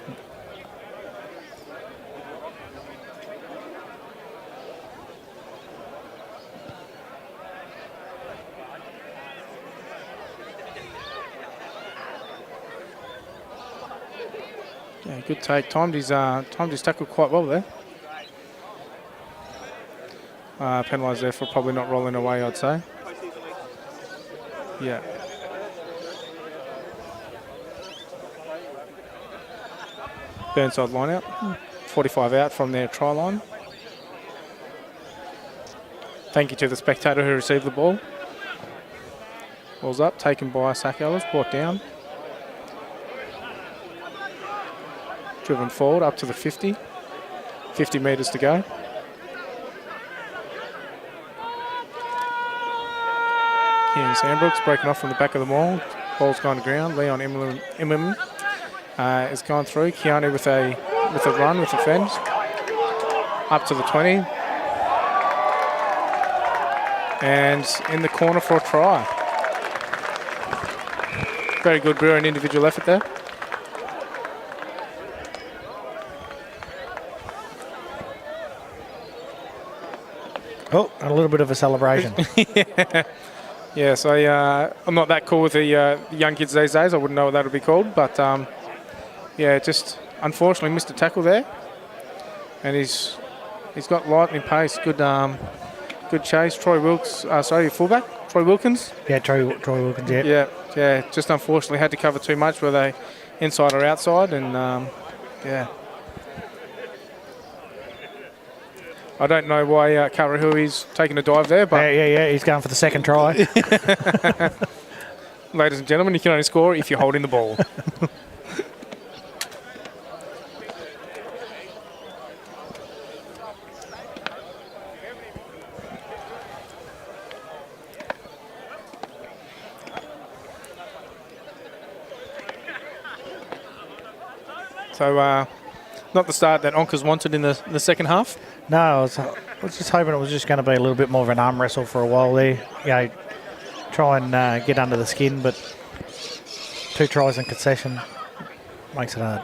yeah, good take. Timed his tackle quite well there. Penalised there for probably not rolling away, I'd say. Yeah. Burnside line out. 45 out from their try line. Thank you to the spectator who received the ball. Ball's up, taken by Zach Ellis, brought down. Driven forward up to the 50. 50 metres to go. Keane Sandbrooks breaking off from the back of the maul. Ball's gone to ground. Leon Imam has gone through. Keanu with a run with the fence. up to the 20. And in the corner for a try. Very good Burn individual effort there. Oh, a little bit of a celebration. Yeah, so I'm not that cool with the young kids these days. I wouldn't know what that would be called. But, yeah, just unfortunately missed a tackle there. And he's got lightning pace. Good chase. Troy Wilkes, fullback. Troy Wilkins. Yeah, Troy Wilkins, yeah. Yeah, just unfortunately had to cover too much, were they inside or outside. And, yeah. I don't know why Karahui's taking a dive there, but... Yeah, he's going for the second try. Ladies and gentlemen, you can only score if you're holding the ball. So, not the start that Onkers wanted in the second half. No, I was just hoping it was just going to be a little bit more of an arm wrestle for a while there. You know, try and get under the skin, but 2 tries in concession makes it hard.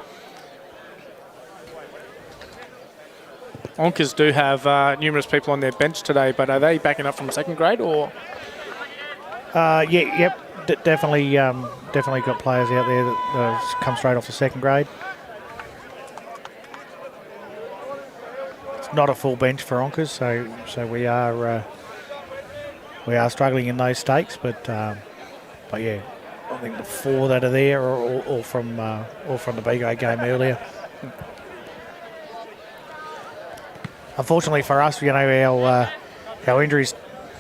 Onkers do have numerous people on their bench today, but are they backing up from second grade or? Definitely got players out there that come straight off the second grade. Not a full bench for Onkers, so we are struggling in those stakes, but yeah, I think the 4 that are there are all from the B grade game earlier. Unfortunately for us, you know, our injuries,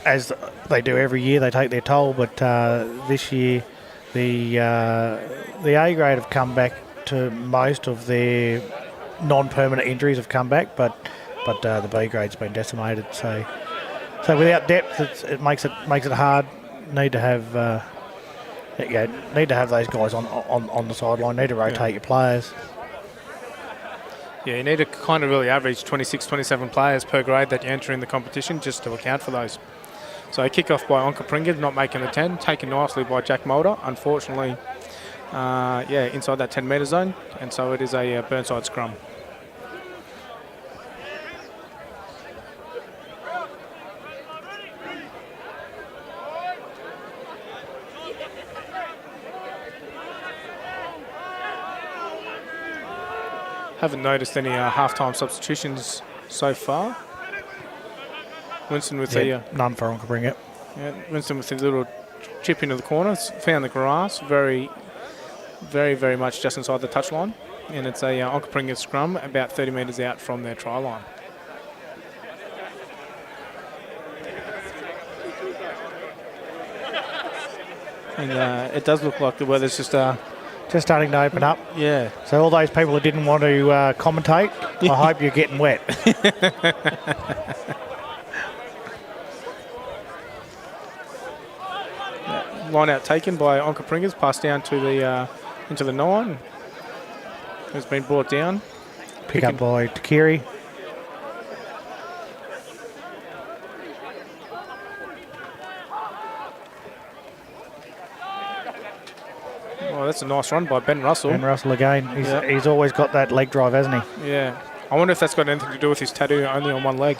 as they do every year, they take their toll. But this year, the A grade have come back to most of their non-permanent injuries have come back, but the B grade's been decimated. So without depth, it makes it hard. Need to have those guys on the sideline. Need to rotate your players. Yeah, you need to kind of really average 26, 27 players per grade that you enter in the competition just to account for those. So kick off by Onkaparinga, not making the 10, taken nicely by Jack Mulder. Unfortunately, inside that 10-metre zone, and so it is a Burnside scrum. Haven't noticed any half-time substitutions so far. Winston with none for Onkaparinga. Yeah, Winston with a little chip into the corner. It's found the grass, very, very, very much just inside the touchline, and it's a Onkaparinga scrum about 30 metres out from their try line. And it does look like the weather's just starting to open up. Yeah. So all those people that didn't want to commentate, I hope you're getting wet. Line out taken by Onkaparinga's, passed down to the into the 9. Has been brought down. Pick up by Takiri. Oh, that's a nice run by Ben Russell. Ben Russell again. He's always got that leg drive, hasn't he? Yeah. I wonder if that's got anything to do with his tattoo only on one leg.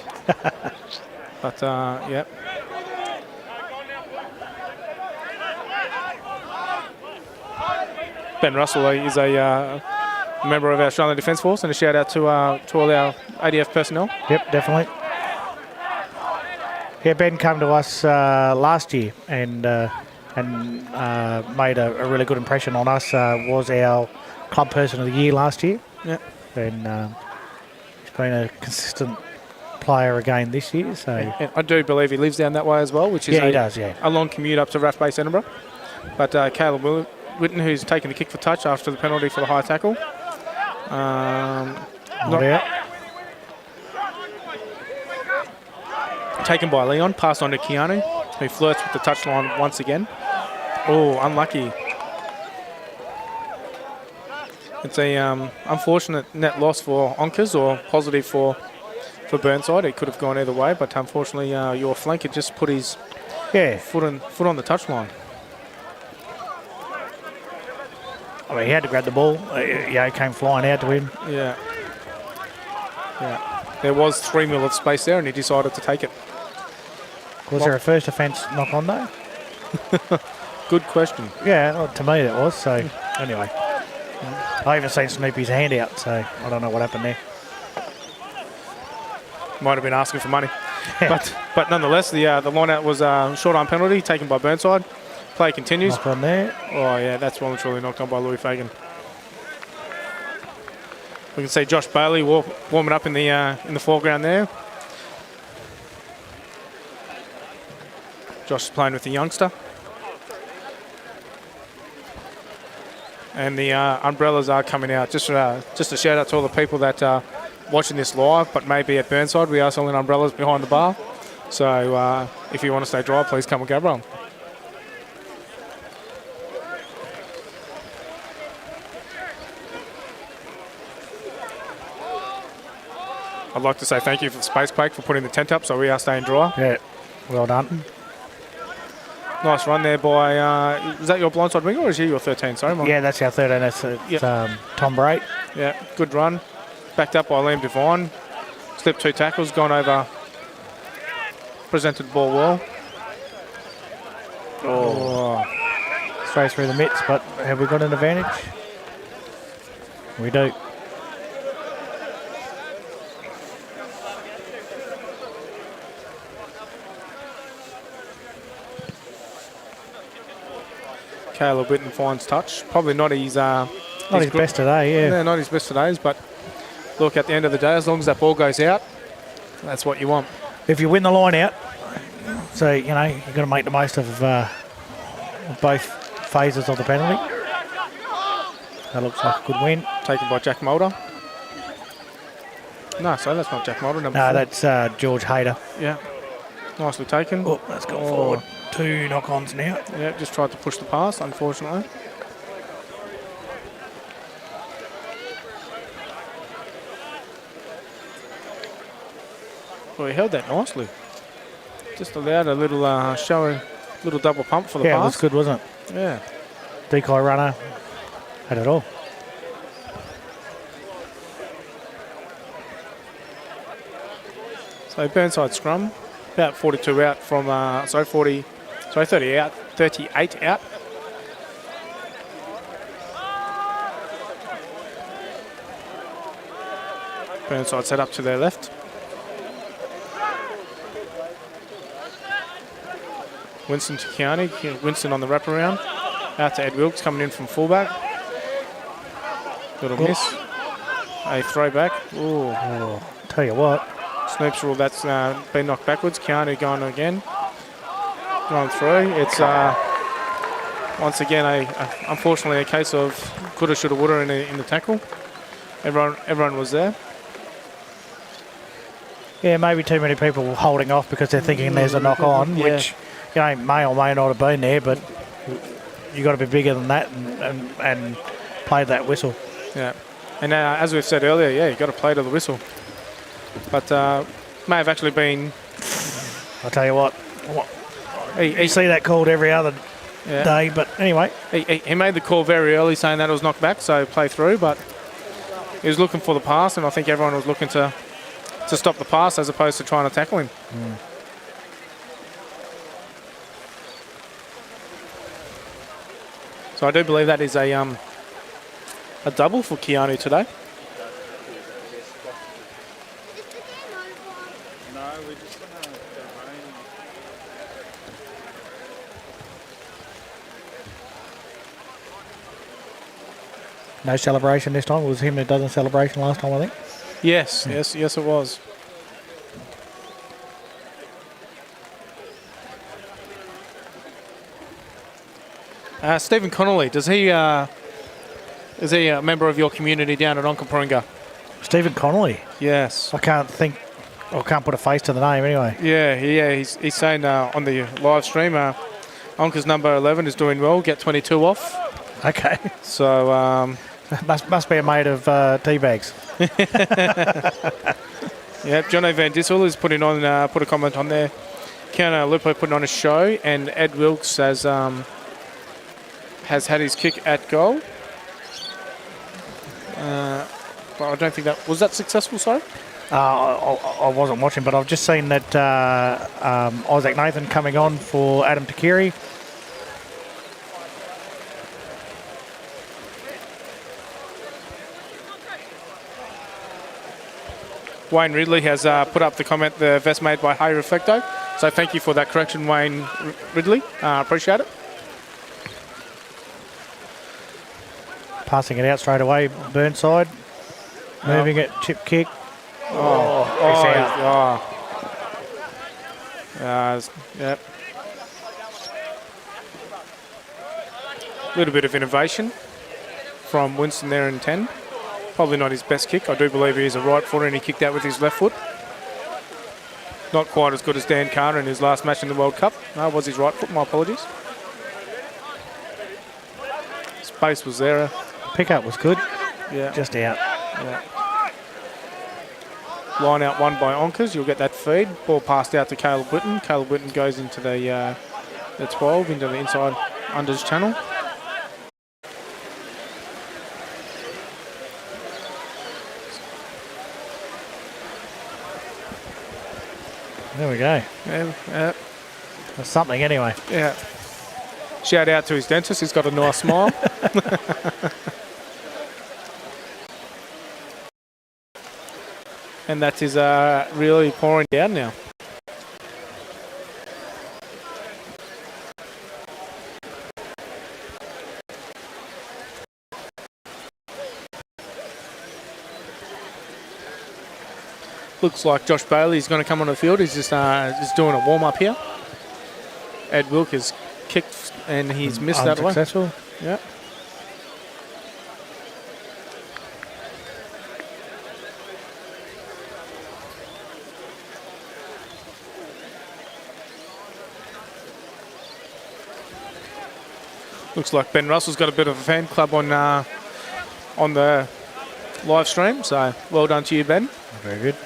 But, yeah. Ben Russell is a member of our Australian Defence Force, and a shout out to all our ADF personnel. Yep, definitely. Yeah, Ben came to us last year and made a really good impression on us. Was our club person of the year last year. Yeah. And he's been a consistent player again this year. So and I do believe he lives down that way as well, which is a long commute up to RAF Base Edinburgh. But Caleb Witten, who's taken the kick for touch after the penalty for the high tackle. Not out. Taken by Leon, passed on to Keanu, who flirts with the touchline once again. Oh, unlucky. It's a unfortunate net loss for Onkers, or positive for for Burnside. It could have gone either way, but unfortunately your flanker just put his foot on the touchline. I mean, he had to grab the ball. It came flying out to him. Yeah. There was 3 mil of space there, and he decided to take it. Was there a first offence knock on though? Good question. Yeah, well, to me it was. So anyway, I haven't seen Snoopy's hand out, so I don't know what happened there. Might have been asking for money. but nonetheless, the line out was a short arm penalty taken by Burnside. Play continues. Knock on there. Oh, yeah, that's well and truly knocked on by Louis Fagan. We can see Josh Bailey warming up in the foreground there. Josh is playing with the youngster. And the umbrellas are coming out. Just a shout out to all the people that are watching this live, but maybe at Burnside, we are selling umbrellas behind the bar. So if you want to stay dry, please come and grab one. I'd like to say thank you for the Space Quake for putting the tent up, so we are staying dry. Yeah, well done. Nice run there by, is that your blindside winger or is he your 13? Sorry, Mike. Yeah, that's our 13. That's Tom Brait. Yeah, good run. Backed up by Liam Devine. Slipped 2 tackles, gone over. Presented the ball well. Oh. Straight through the mitts, but have we got an advantage? We do. Caleb Whitten finds touch. Probably not his... not his best today, yeah. Yeah, not his best today, but look, at the end of the day, as long as that ball goes out, that's what you want. If you win the line out, so, you've got to make the most of both phases of the penalty. That looks like a good win. Taken by Jack Mulder. No, so that's not Jack Mulder, number 4. That's George Hayter. Yeah. Nicely taken. Oh, that's gone forward. 2 knock-ons now. Yeah, just tried to push the pass, unfortunately. Well, he held that nicely. Just allowed a little little double pump for the pass. Yeah, it was good, wasn't it? Yeah. Decoy runner. Had it all. So Burnside scrum, about 42 out from, 30 out, 38 out. Burnside set up to their left. Winston to Kearney. Winston on the wraparound. Out to Ed Wilkes coming in from fullback. Little miss. A throwback. Ooh. Oh, tell you what. Snoops rule, that's been knocked backwards. Kearney going again. Going through. It's once again unfortunately a case of coulda, shoulda, woulda in the tackle. Everyone was there. Yeah, maybe too many people holding off because they're thinking there's a knock on, which may or may not have been there, but you got to be bigger than that and play that whistle. Yeah, and as we've said earlier, you got to play to the whistle. But may have actually been. I'll tell you what. You see that called every other day, but anyway. He made the call very early saying that it was knocked back, so play through, but he was looking for the pass, and I think everyone was looking to stop the pass as opposed to trying to tackle him. So I do believe that is a double for Keanu today. No celebration this time. It was him that done the celebration last time, I think. Yes, yes, it was. Stephen Connolly, is he a member of your community down at Onkaparinga? Stephen Connolly? Yes. I can't put a face to the name anyway. Yeah, he's saying on the live stream, Onka's number 11 is doing well, get 22 off. Okay. So... must be a mate of tea bags. Yep, Jono Van Dissel is put a comment on there. Keanu Lupo putting on a show, and Ed Wilkes has had his kick at goal. But I don't think was that successful, sorry? I wasn't watching, but I've just seen that Isaac Nathan coming on for Adam Takiri. Wayne Ridley has put up the comment, the vest made by Hey Reflecto. So thank you for that correction, Wayne Ridley. Appreciate it. Passing it out straight away, Burnside. Moving it, chip kick. It's out. Yep. A little bit of innovation from Winston there in 10. Probably not his best kick. I do believe he is a right footer and he kicked out with his left foot. Not quite as good as Dan Carter in his last match in the World Cup. No, it was his right foot, my apologies. Space was there. Pickup was good. Yeah. Just out. Yeah. Line out one by Onkers. You'll get that feed. Ball passed out to Caleb Whitten. Caleb Whitten goes into the 12, into the inside unders channel. There we go. Yeah. That's something anyway. Yeah. Shout out to his dentist. He's got a nice smile. And that is really pouring down now. Looks like Josh Bailey is going to come on the field. He's just doing a warm-up here. Ed Wilk has kicked and he's missed that one. Unsuccessful. Yeah. Looks like Ben Russell's got a bit of a fan club on the live stream, so well done to you, Ben. Very good.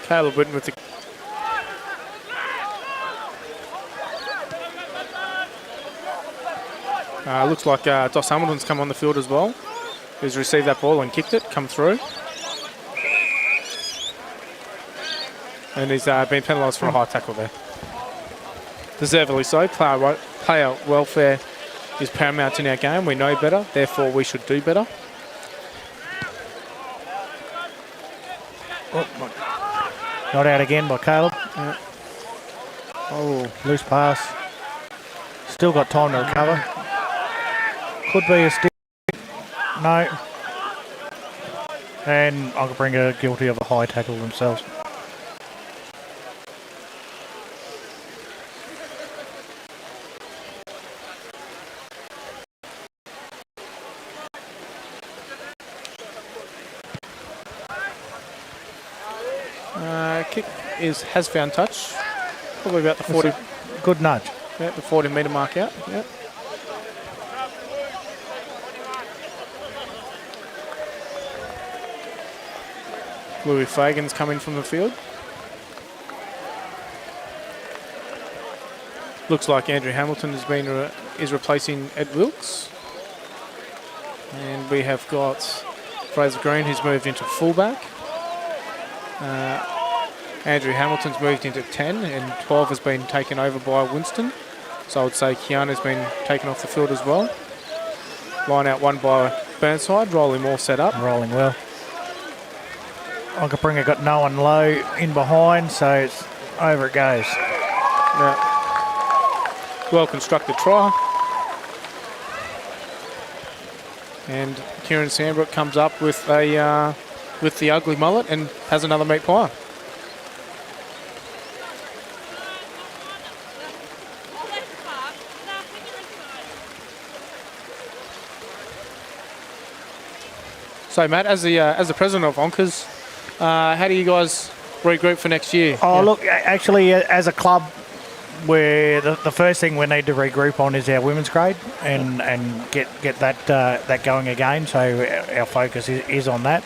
Caleb Whitten with the... looks like Doss Hamilton's come on the field as well. He's received that ball and kicked it, come through. And he's been penalised for a high tackle there. Deservedly so. Player welfare is paramount in our game. We know better, therefore we should do better. Not out again by Caleb. Yeah. Oh, loose pass. Still got time to recover. Could be a stick. No. And Onkaparinga guilty of a high tackle themselves. Kick has found touch. Probably about the 40. Good nudge. Yeah, the 40-metre mark out. Yeah. Louis Fagan's coming from the field. Looks like Andrew Hamilton is replacing Ed Wilkes. And we have got Fraser Green, who's moved into fullback. Andrew Hamilton's moved into 10 and 12 has been taken over by Winston. So I would say Keanu's been taken off the field as well. Line out one by Burnside, rolling all set up. Rolling well. Onkaparinga got no one low in behind, so it's over it goes. Yeah. Well constructed try. And Kieran Sandbrook comes up with the ugly mullet and has another meat pie. So Matt, as the president of Onkers, how do you guys regroup for next year? Oh, yeah. Look, actually, as a club, the first thing we need to regroup on is our women's grade and get that going again. So our focus is on that.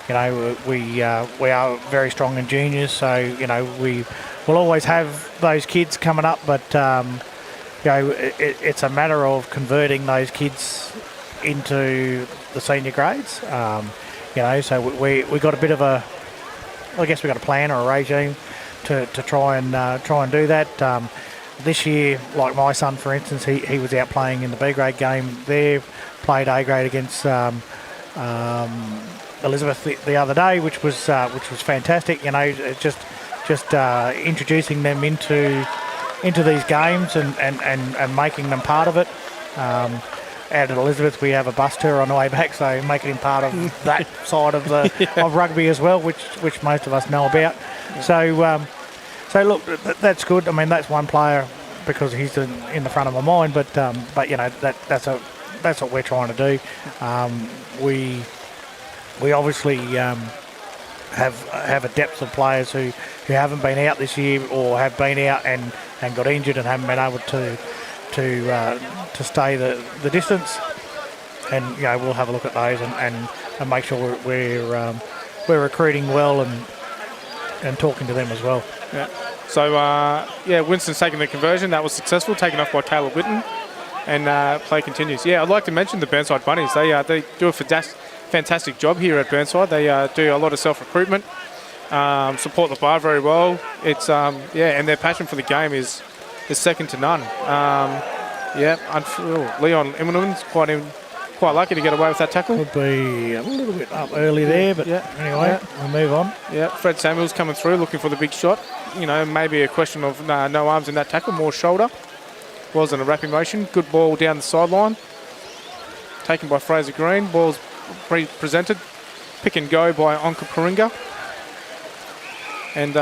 You know, we are very strong in juniors, so you know we will always have those kids coming up, but you know it's a matter of converting those kids into the senior grades. You know, so we got a bit of a, I guess we got a plan or a regime to try and do that. This year, like my son, for instance, he was out playing in the B grade game there, played A grade against Elizabeth the other day, which was fantastic. You know, just introducing them into these games and making them part of it. Out at Elizabeth, we have a bus tour on the way back, so making him part of that side of of rugby as well, which most of us know about. So look, that's good. I mean, that's one player because he's in the front of my mind. But you know, that's what we're trying to do. We obviously have a depth of players who haven't been out this year or have been out and got injured and haven't been able to stay the distance, and you know we'll have a look at those and make sure we're recruiting well and talking to them as well. Yeah. So Winston's taking the conversion. That was successful, taken off by Caleb Whitten, and play continues. Yeah, I'd like to mention the Burnside Bunnies. They do a fantastic job here at Burnside. They do a lot of self-recruitment, support the bar very well. It's and their passion for the game is second to none. Leon Immonen quite lucky to get away with that tackle. Could be a little bit up early there, but anyway, we'll move on. Yeah, Fred Samuels coming through looking for the big shot. You know, maybe a question of no arms in that tackle, more shoulder. Wasn't a wrapping motion. Good ball down the sideline. Taken by Fraser Green. Ball's presented. Pick and go by Onkaparinga. And,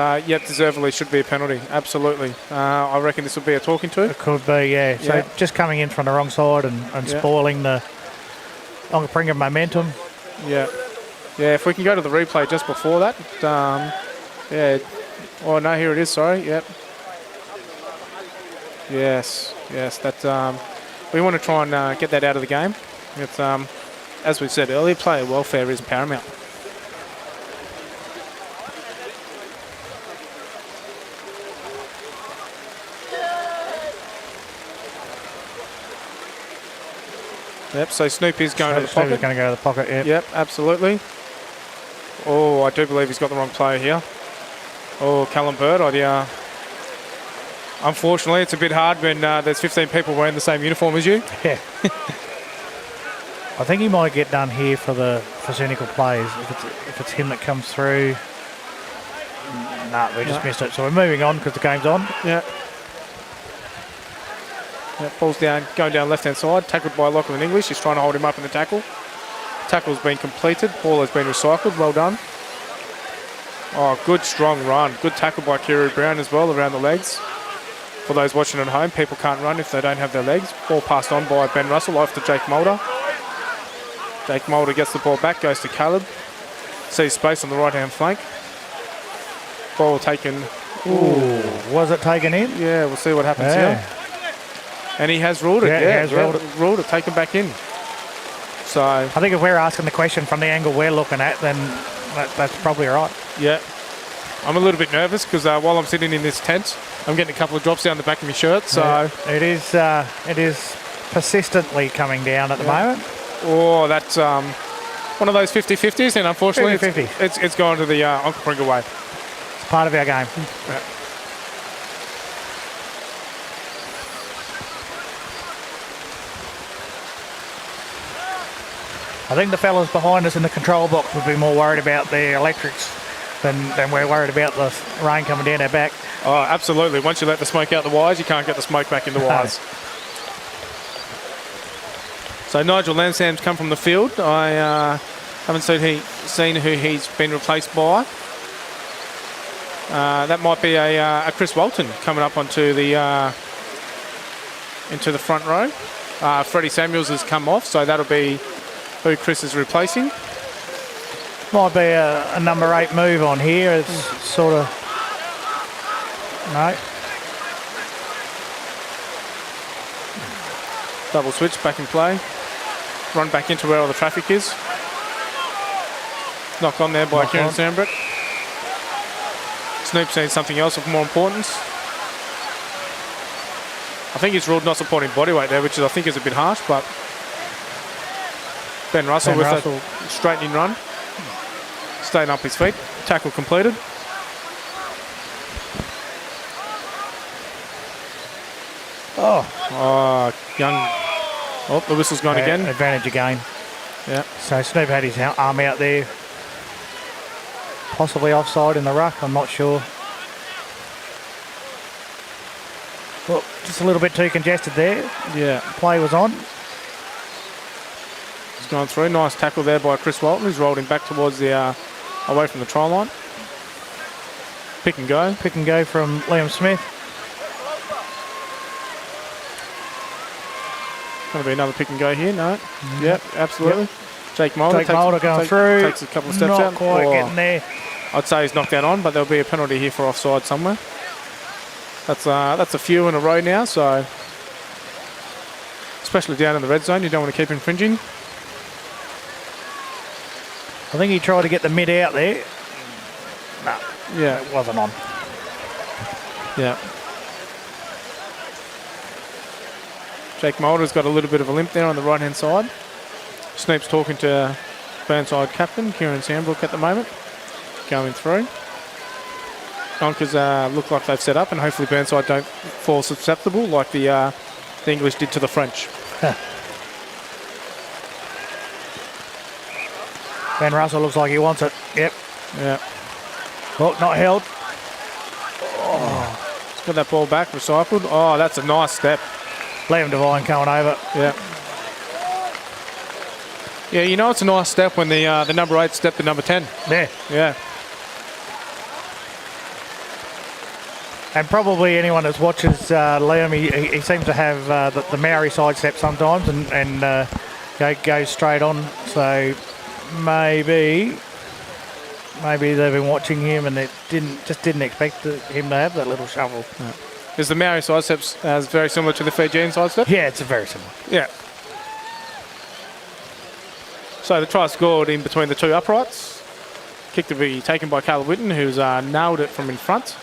deservedly should be a penalty. Absolutely. I reckon this will be a talking to. It could be, yeah. So just coming in from the wrong side and spoiling the Onkaparinga momentum. Yeah. Yeah, if we can go to the replay just before that. Oh, no, here it is, sorry. Yep. Yes. That we want to try and get that out of the game. It's, as we said earlier, player welfare is paramount. Yep, so Snoop is going to the pocket. Going to go to the pocket, yeah. Yep, absolutely. Oh, I do believe he's got the wrong player here. Oh, Callum Bird, unfortunately, it's a bit hard when there's 15 people wearing the same uniform as you. Yeah. I think he might get done here for cynical plays. If it's him that comes through. We just missed it. So we're moving on because the game's on. Yeah. Ball's down, going down left-hand side, tackled by Lachlan English. He's trying to hold him up in the tackle. Tackle's been completed. Ball has been recycled. Well done. Oh, good strong run. Good tackle by Kiri Brown as well around the legs. For those watching at home, people can't run if they don't have their legs. Ball passed on by Ben Russell off to Jake Mulder. Jake Mulder gets the ball back, goes to Caleb. Sees space on the right-hand flank. Ball taken. Ooh, was it taken in? Yeah, we'll see what happens here. And he has ruled it. Yeah, he has ruled it. Taken back in. So I think if we're asking the question from the angle we're looking at, then that's probably right. Yeah. I'm a little bit nervous because while I'm sitting in this tent, I'm getting a couple of drops down the back of my shirt. So it is persistently coming down at the moment. Oh, that's one of those 50-50s, and unfortunately it's gone to the Onkaparinga way. It's part of our game. Yeah. I think the fellas behind us in the control box would be more worried about the electrics than we're worried about the rain coming down our back. Oh, absolutely. Once you let the smoke out the wires, you can't get the smoke back in the wires. So Nigel Lansdowne's come from the field. I haven't seen who he's been replaced by. That might be a Chris Walton coming up onto the into the front row. Freddie Samuels has come off, so that'll be who Chris is replacing. Might be a number 8 move on here. It's sort of... No. Double switch, back in play. Run back into where all the traffic is. Knock on there by Knock Kieran on. Sandbrook. Snoop seeing something else of more importance. I think he's ruled not supporting bodyweight there, which is, I think is a bit harsh, but Ben Russell Ben with Russell. a straightening run. Staying up his feet. Tackle completed. Oh, Young. Oh, the whistle's gone again. Advantage again. Yeah. So Snoop had his arm out there. Possibly offside in the ruck, I'm not sure. Well, just a little bit too congested there. Yeah. Play was on. He's gone through. Nice tackle there by Chris Walton. He's rolled him back towards the away from the try line. Pick and go. Pick and go from Liam Smith. Going to be another pick and go here. No. Yep, absolutely. Jake Mulder. Jake Mulder going through. Takes a couple of steps Not out. quite Oh, getting there. I'd say he's knocked that on, but there'll be a penalty here for offside somewhere. That's a few in a row now, so especially down in the red zone, you don't want to keep infringing. I think he tried to get the mid out there. No, Yeah, it wasn't on. yeah. Jake Mulder's got a little bit of a limp there on the right-hand side. Snoop's talking to Burnside captain, Kieran Sandbrook at the moment. Going through. Donkers look like they've set up, and hopefully Burnside don't fall susceptible like the English did to the French. Ben Russell looks like he wants it. Yep. Yeah. Oh, not held. Got that ball back, recycled. Oh, that's a nice step. Liam Devine coming over. Yeah. Yeah, you know it's a nice step when the number 8 stepped to number 10. There. Yeah. And probably anyone that watches Liam, he seems to have the Maori side step sometimes and go straight on. So maybe they've been watching him and they didn't expect him to have that little shovel. Yeah. Is the Maori side steps very similar to the Fijian side step? Yeah, it's very similar. Yeah. So the try scored in between the two uprights. Kick to be taken by Caleb Whitten, who's nailed it from in front.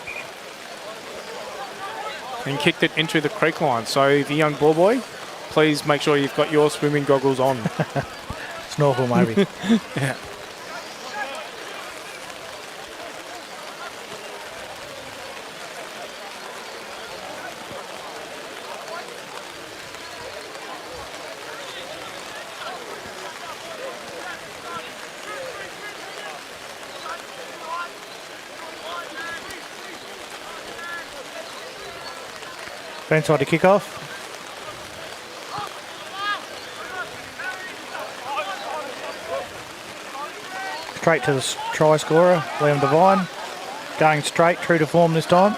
And kicked it into the creek line. So the young ball boy, please make sure you've got your swimming goggles on. Snorkel maybe. Yeah. Burnside to kick off. Straight to the try scorer, Liam Devine. Going straight, true to form this time.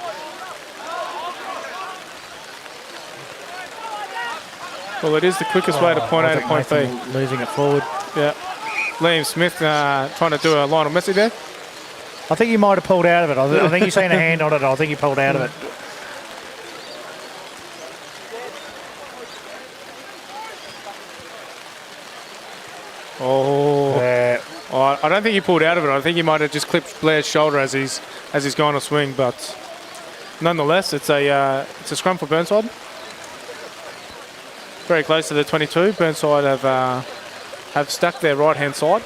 Well, it is the quickest way to point A to point B. Losing it forward. Yeah. Liam Smith trying to do a Lionel Messi there. I think he might have pulled out of it. I think he's seen a hand on it. I think he pulled out of it. Oh. I don't think he pulled out of it. I think he might have just clipped Blair's shoulder as he's gone to swing. But nonetheless, it's a scrum for Burnside. Very close to the 22. Burnside have stuck their right hand side.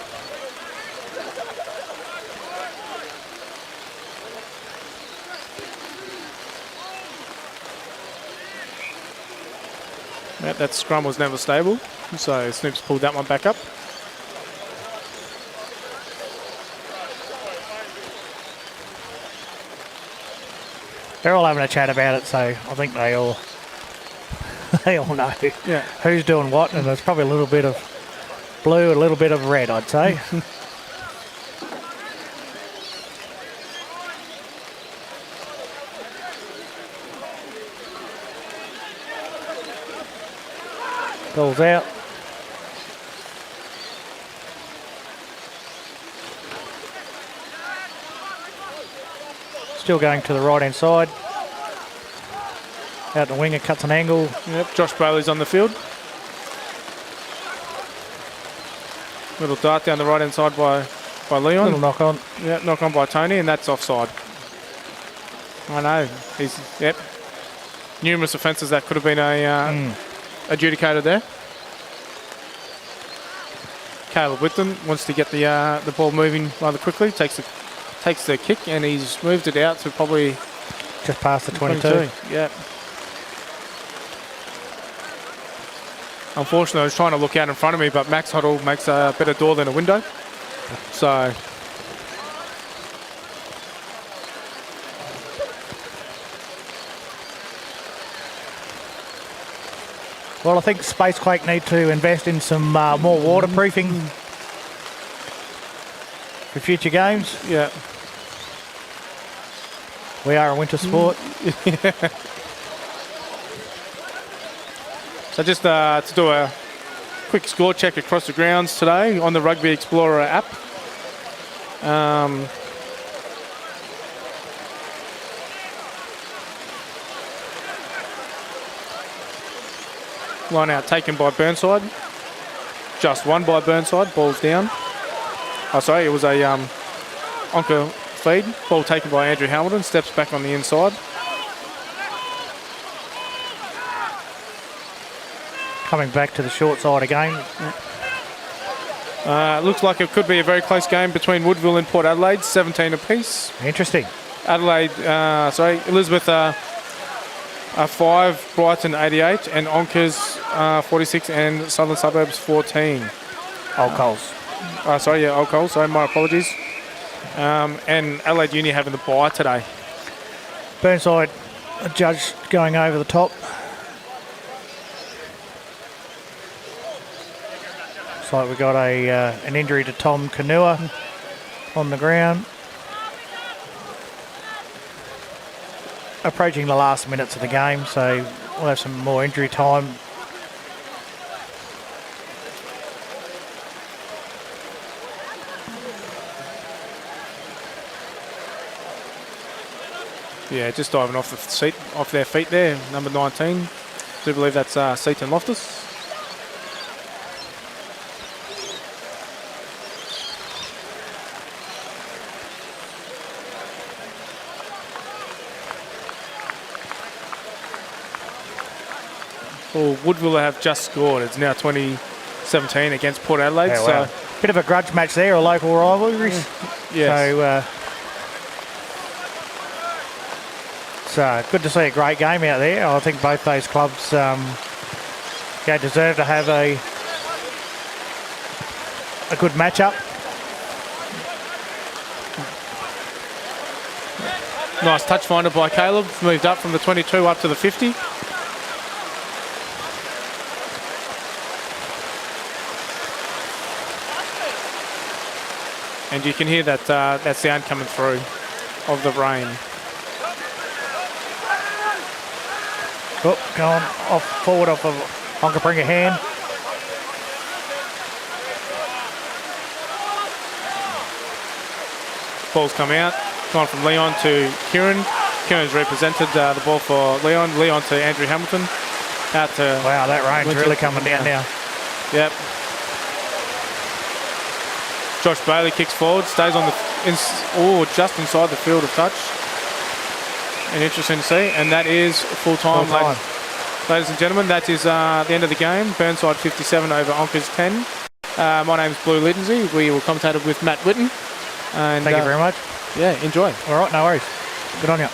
That scrum was never stable, so Snoop's pulled that one back up. They're all having a chat about it, so I think they all know who's doing what, and there's probably a little bit of blue, a little bit of red, I'd say. Goals out. Still going to the right hand side. Out the winger, cuts an angle. Yep, Josh Bailey's on the field. Little dart down the right-hand side by Leon. Little knock on. Yeah, knock on by Tony, and that's offside. I know. Yep. Numerous offences that could have been adjudicated there. Caleb Whitton wants to get the ball moving rather quickly. Takes the kick, and he's moved it out to probably Just past the 22. Yeah. Unfortunately, I was trying to look out in front of me, but Max Hoddle makes a better door than a window. So. Well, I think Spacequake need to invest in some more waterproofing for future games. Yeah. We are a winter sport. So just to do a quick score check across the grounds today on the Rugby Explorer app. Line out taken by Burnside. Just won by Burnside. Ball's down. Oh, sorry, it was a Onka feed. Ball taken by Andrew Hamilton. Steps back on the inside. Coming back to the short side again. Looks like it could be a very close game between Woodville and Port Adelaide. 17 apiece. Interesting. Adelaide, Elizabeth 5, Brighton 88, and Onka's 46, and Southern Suburbs 14. Old Coles. Old Coles. Sorry, my apologies. And Adelaide Uni having the bye today. Burnside, a judge going over the top. Looks like we got an injury to Tom Kanua on the ground. Approaching the last minutes of the game, so we'll have some more injury time. Yeah, just diving off their feet there. Number 19. I do believe that's Seaton Loftus. Well, Woodville have just scored. It's now 2017 against Port Adelaide. Yeah, wow. So bit of a grudge match there, a local rivalry. yes. So good to see a great game out there. I think both those clubs deserve to have a good matchup. Nice touch finder by Caleb. Moved up from the 22 up to the 50. And you can hear that sound coming through of the rain. Oh, going forward off of Onkaparinga hand. Ball's come out. Gone from Leon to Kieran. Kieran's represented the ball for Leon. Leon to Andrew Hamilton. Out to... Wow, that rain's really coming down now. Yep. Josh Bailey kicks forward, stays on just inside the field of touch. And interesting to see, and that is full time. Ladies and gentlemen, that is the end of the game. Burnside 57 over Onkers 10. My name's Blue Lindsay. We will commentate with Matt Whitten. And, Thank you very much. Yeah, enjoy. All right, no worries. Good on you.